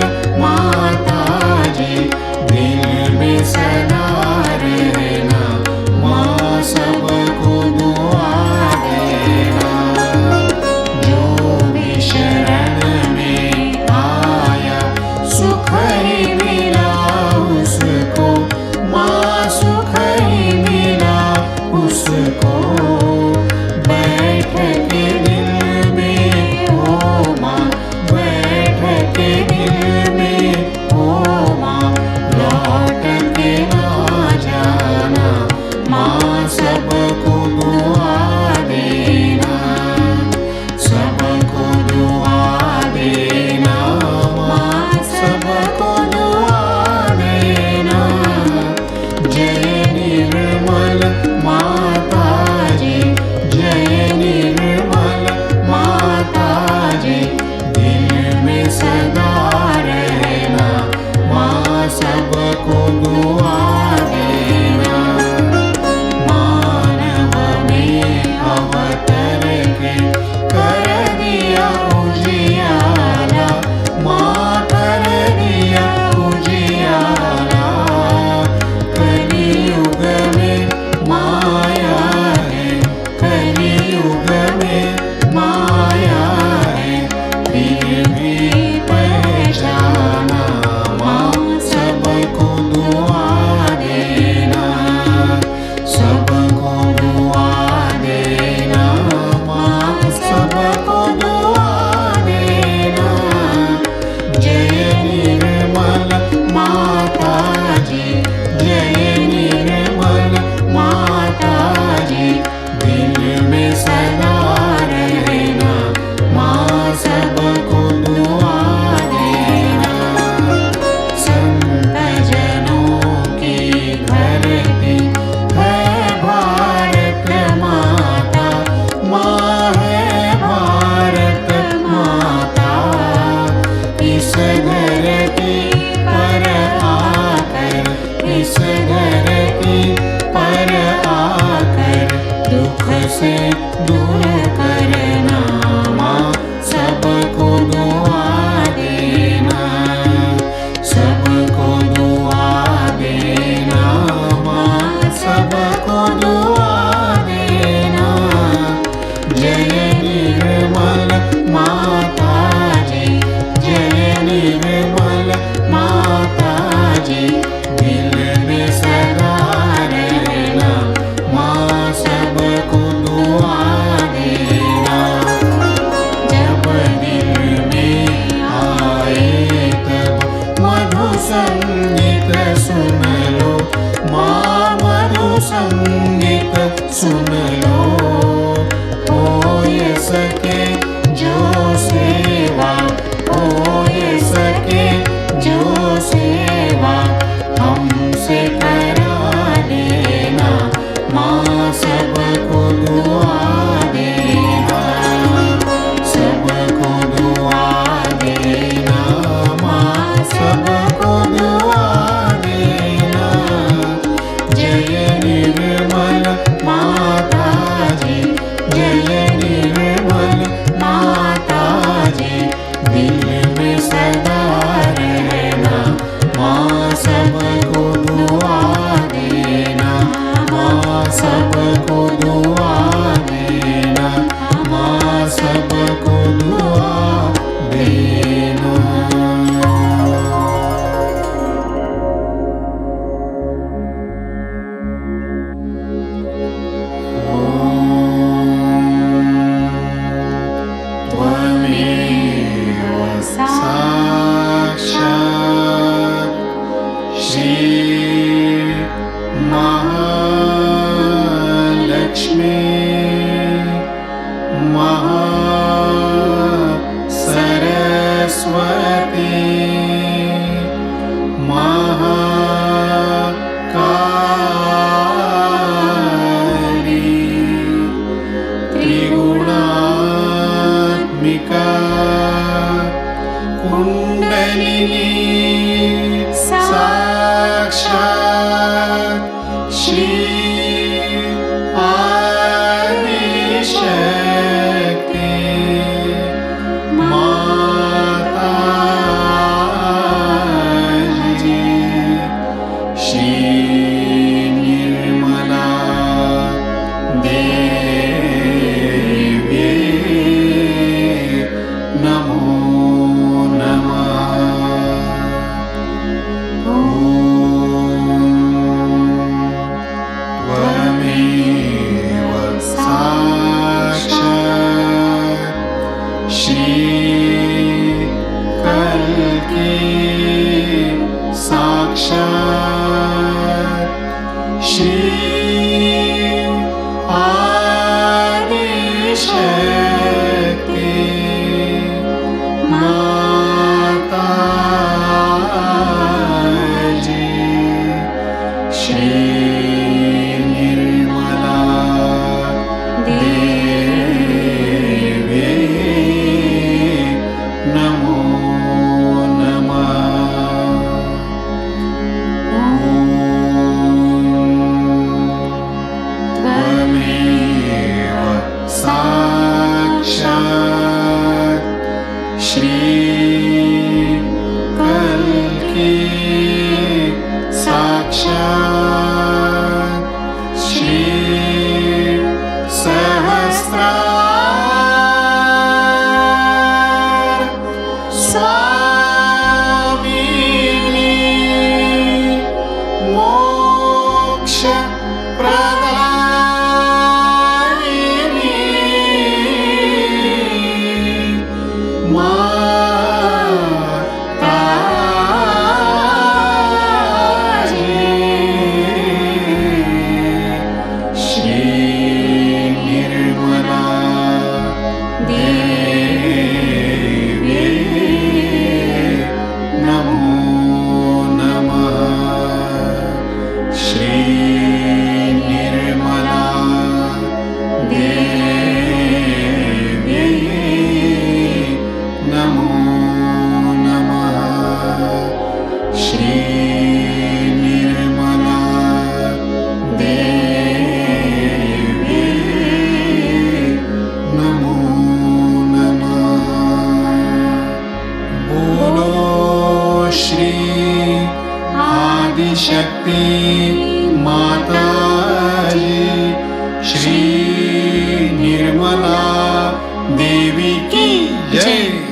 धरती पर आकर, इस धरती पर आकर दुख से दूर करना माँ, सबको दुआ देना, सबको दुआ देना माँ, सबको दुआ देना। जय निर्मल माताजी, जय निर्मल माताजी, दिल में सदा रहना माँ, सबको दुआ देना। जब दिल में आए तब मधु संगीत सुन लो माँ, मधु संगीत सुन लो। हो ये सके जो सेवा, हो ये सके जो सेवा हमसे करा लेना माँ, सबको दुआ देना, सबको दुआ देना माँ, सबको दुआ देना। जय निर्मल माताजी, जय निर्मल माताजी, दिल में सदा रहना माँ, सबको दुआ देना माँ, सबको दुआ देना माँ, सबको दुआ देना। त्वमेव साक्षात् श्री महालक्ष्मी महासरस्वती महाकाली त्रिगुणात्मिका कुण्डलिनी साक्षात् श्री आदिशक्ति माताजी, श्री निर्मला देवी नमो नमः। ॐ श्री आदिशक्ति माताजी श्री निर्मला देवी की जय।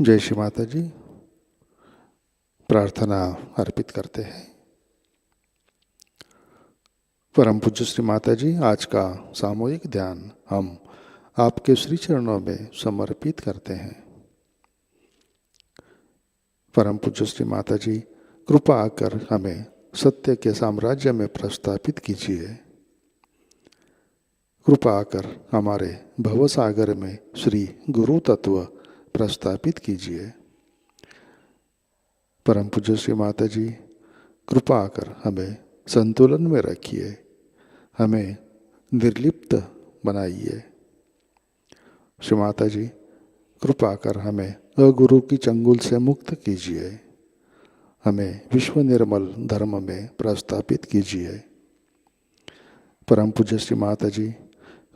जय श्री माता जी। प्रार्थना अर्पित करते हैं। परम पूज्य श्री माता जी, आज का सामूहिक ध्यान हम आपके श्री चरणों में समर्पित करते हैं। परम पूज्य श्री माता जी, कृपा आकर हमें सत्य के साम्राज्य में प्रस्थापित कीजिए। कृपा आकर हमारे भवसागर में श्री गुरु तत्व प्रस्थापित कीजिए। परम पूज्य श्री माता जी, कृपा आकर हमें संतुलन में रखिए, हमें निर्लिप्त बनाइए। श्री माता जी, कृपा कर हमें अगुरु की चंगुल से मुक्त कीजिए, हमें विश्व निर्मल धर्म में प्रस्थापित कीजिए। परम पूज्य श्री माता जी,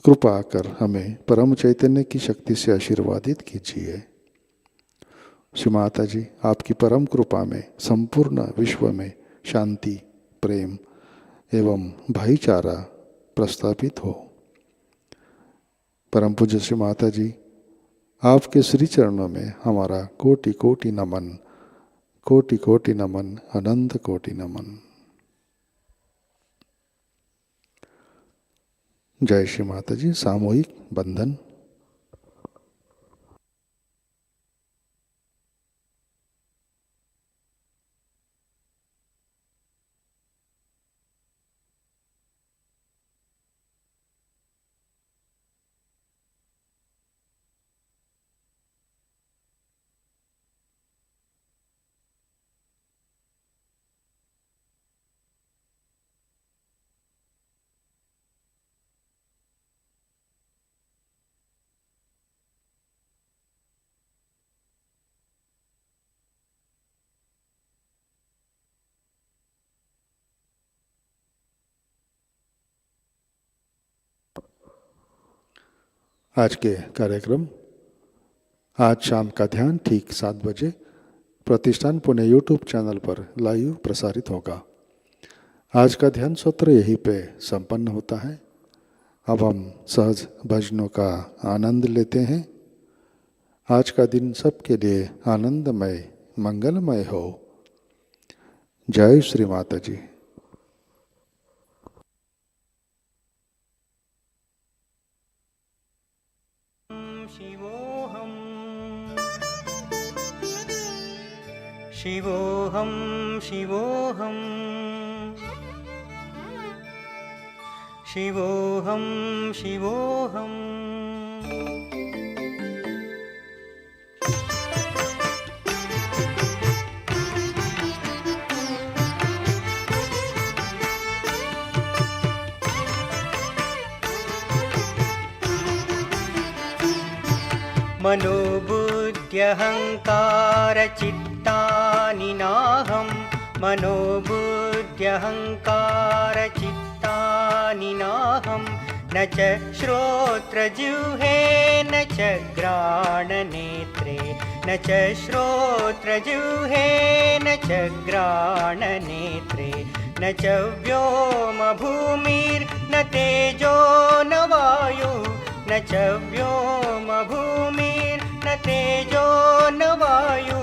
कृपा कर हमें परम चैतन्य की शक्ति से आशीर्वादित कीजिए। श्री माता जी, आपकी परम कृपा में संपूर्ण विश्व में शांति, प्रेम एवं भाईचारा प्रस्थापित हो। परम पूज्य श्री माता जी, आपके श्री चरणों में हमारा कोटि कोटि नमन, कोटि कोटि नमन, अनंत कोटि नमन। जय श्री माता जी। सामूहिक बंधन। आज के कार्यक्रम, आज शाम का ध्यान ठीक 7 बजे प्रतिष्ठान पुणे यूट्यूब चैनल पर लाइव प्रसारित होगा। आज का ध्यान सत्र यहीं पे संपन्न होता है। अब हम सहज भजनों का आनंद लेते हैं। आज का दिन सबके लिए आनंदमय, मंगलमय हो। जय श्री माता जी। शिवोऽहं शिवोऽहं शिवोऽहं शिवोऽहं मनोबुद्ध्यहङ्कारचित्तानि नाहं मनोबुद्ध्यहङ्कारचित्तानि नाहं न च श्रोत्रजिह्वे न च घ्राणनेत्रे न च श्रोत्रजिह्वे न च घ्राणनेत्रे न च व्योमभूमिर्न तेजो न वायु न च व्योमभूमिर्न तेजो न वायु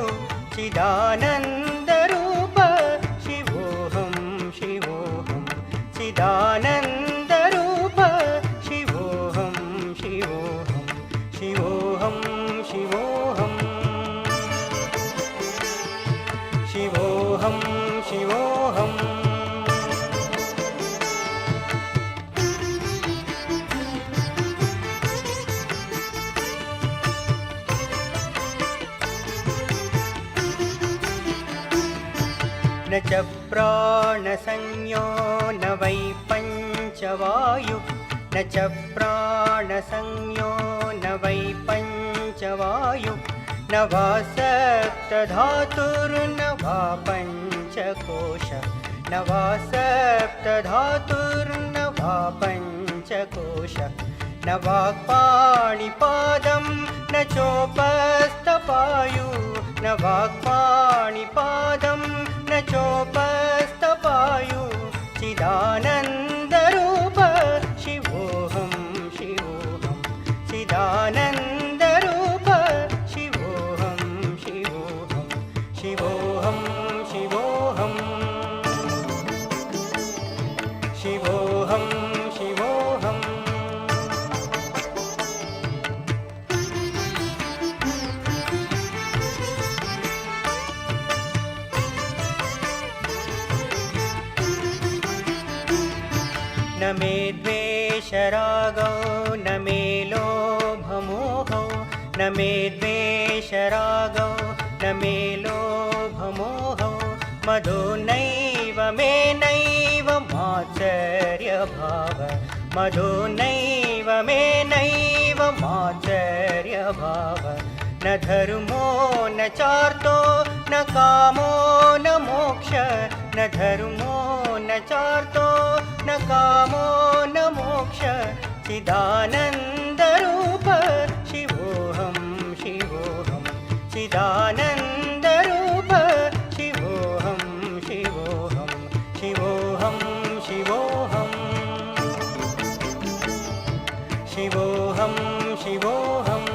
चिदानन्दरूप शिवोऽहं शिवोऽहं चिदानन्दरूप शिवोऽहं शिवोऽहं शिवोऽहं शिवोऽहं शिवोऽहं शिवोऽहम् न च प्राणसंज्ञो न वै पञ्चवायु न च प्राणसंज्ञो न वै पञ्चवायु न वा सप्तधातुर्न वा पञ्चकोश न वा सप्तधातुर्न वा पञ्चकोश न वाक्पाणिपादं न चोपस्थपायु न वाक्पाणिपादं न चोपस्थपायु चिदानन्दरूप शिवोऽहं शिवोऽहं चिदानन्दरूप शिवोऽहं मे द्वेषरागौ न मे लोभमोहौ न मे द्वेषरागौ न मे लोभमोहौ मदो नैव मे नैव मात्सर्यभाव मदो नैव मे नैव मात्सर्यभाव न धर्मो न चार्तो न कामो न मोक्ष न धर्मो न चार्तो न कामो न मोक्ष चिदानन्दरूप शिवोऽहं शिवोऽहं चिदानन्दरूप शिवोऽहं शिवोऽहं शिवोऽहं शिवोऽहं शिवोऽहं शिवोऽहम्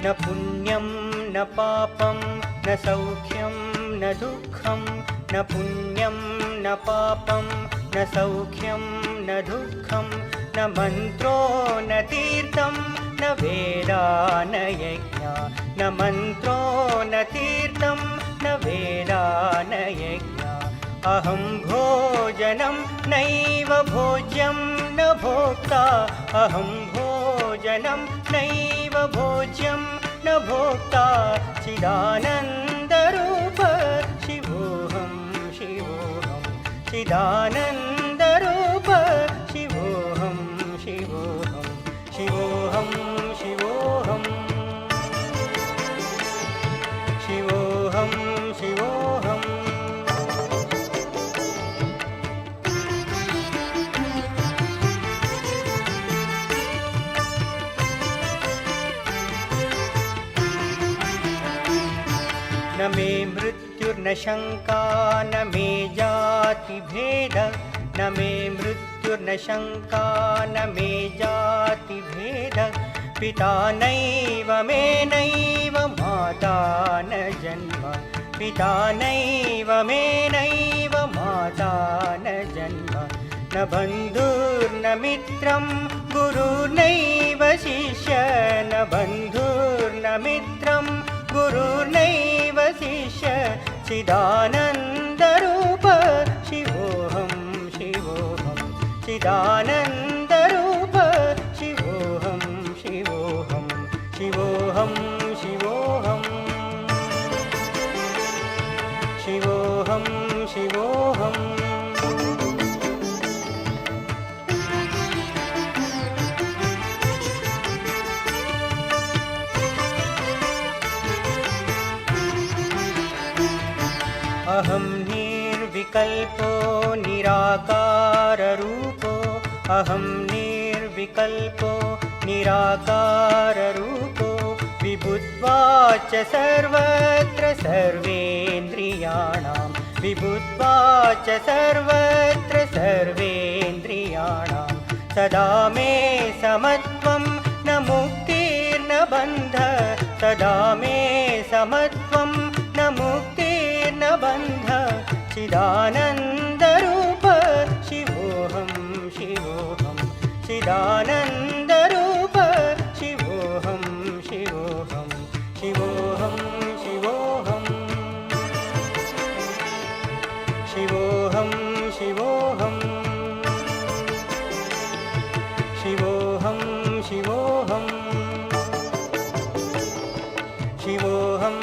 न पुण्यं न पापं न सौख्यं न दुःखं न पुण्यं न पापं न सौख्यं न दुःखं न मन्त्रो न तीर्थं न वेदा न यज्ञा न मन्त्रो न तीर्थं न वेदा न यज्ञा अहं भोजनं नैव भोज्यं न भोक्ता अहं भोजनं नैव भोज्यं न भोक्ता चिदानन्दरूप शिवोऽहं शिवोऽहं चिदानन्दरूप शिवोऽहं शिवोऽहं शिवोऽहं शिवोऽहं शिवोऽहं शिवोऽहम् न मे मृत्युर्न शङ्का न मे जातिभेद न मे मृत्युर्न शङ्का न मे जातिभेद पिता नैव मे नैव माता न जन्म पिता नैव मे नैव माता न जन्म न बन्धुर्न मित्रं गुरुर्नैव शिष्य न बन्धुर्न मित्रं गुरुर्नैव शिष्य चिदानन्दरूप शिवोऽहं शिवोऽहं चिदानन्दरूप शिवोऽहं शिवोऽहं शिवोऽहं शिवोऽहं शिवोऽहं शिवोऽहम् अहं निर्विकल्पो निराकाररूपो अहं निर्विकल्पो निराकाररूपो विभुत्वाच सर्वत्र सर्वेन्द्रियाणां विभुत्वाच सर्वत्र सर्वेन्द्रियाणां सदा मे समत्वं न मुक्तिर्न बन्ध सदा मे समत्वं न मुक्तिर्न बन्ध चिदानन्दरूप शिवोऽहं शिवोऽहं चिदानन्दरूप शिवोऽहं शिवोऽहं शिवोऽहं शिवोऽहं शिवोऽहं शिवोऽहं शिवोऽहं शिवोऽहं शिवोऽहं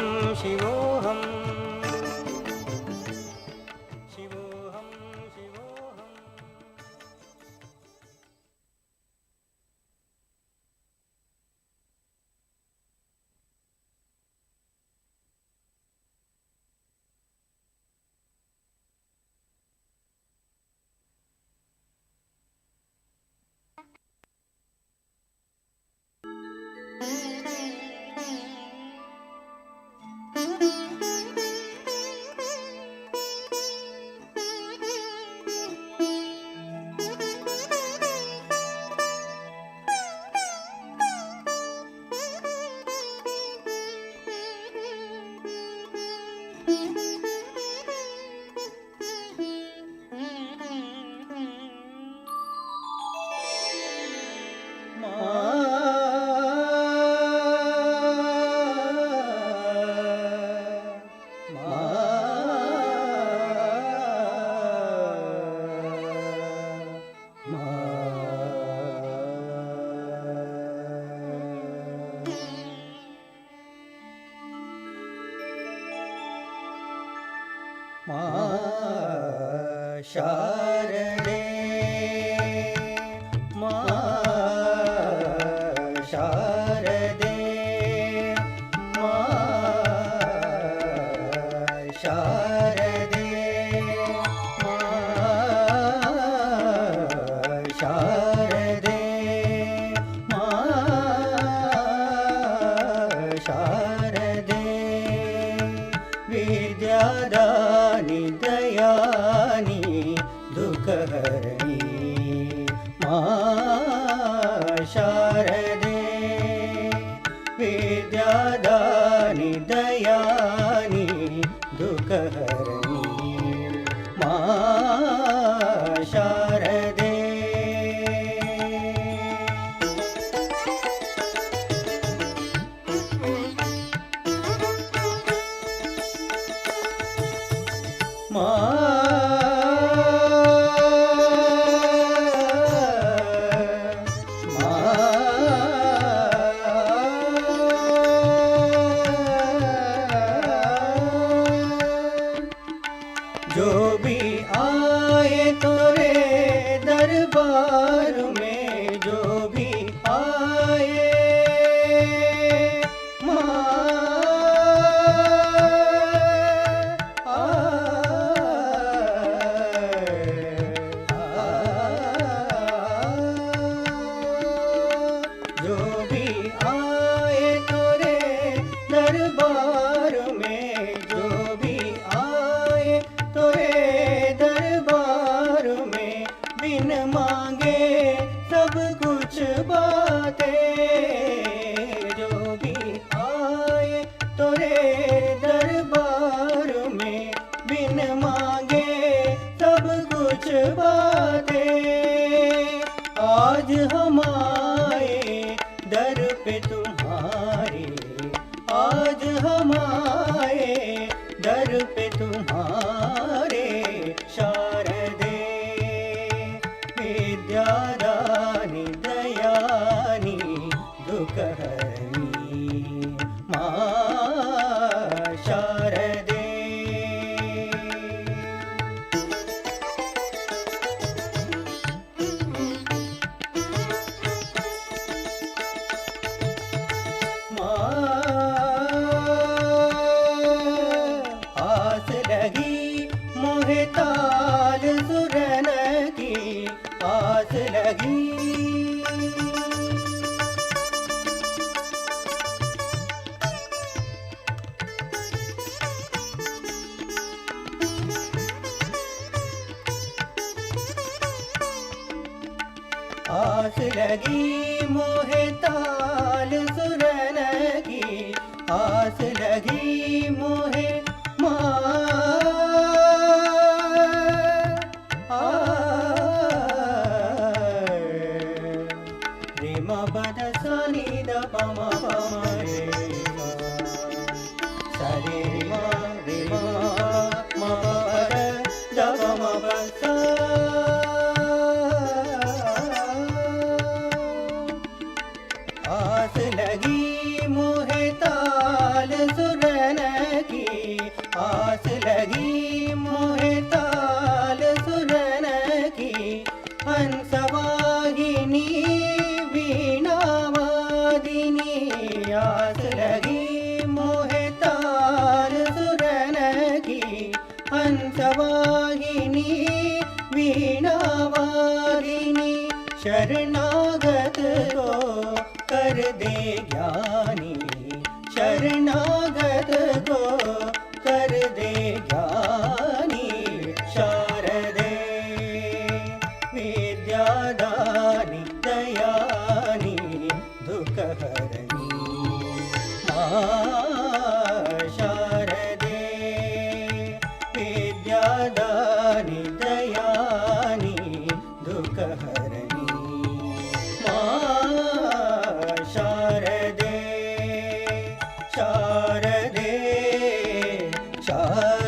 शारदे शारदे शारदे शारदे शारदे विद्यादानि दयानि दुःखहरणि शारदे विद्यादानि दयानि दुःखहरणि शारदे जो भी आए तोरे दरबार में, जो भी आए जो भी आए तोरे दरबार में, जो भी आए तोरे दरबार में, बिन मांगे सब कुछ बातें। जो भी आए तोरे दरबार में, बिन मांगे सब कुछ बातें। आज हम आए दर पे तुम्हारे, आज हम आए दर पे तुम्हारे। शारदे विद्यादानि दयानि दुःखहरणि शारदे। आस लगी मोहे ताल सुरन की, आस लगी आस लगी मोहे ताल सुरन की, आस लगी मोहे रे म पद सा नि द प म प म रे सा रे म म प द द प म प सा। आस लगी मोहे ताल सुरन की, आस लगी मोहे ताल सुरन की। हंसवाहिनी वीणावादिनी, आस लगी मोहे ताल सुरन की। हंसवाहिनी वीणावादिनी, शरणागत को कर दे ज्ञानी, शरणागत को कर दे ज्ञानी। शारदे विद्यादानि दयानि दुःखहरणि शारदे विद्यादानि दयानि दुःखहरणि शारदे शारदे Shudy.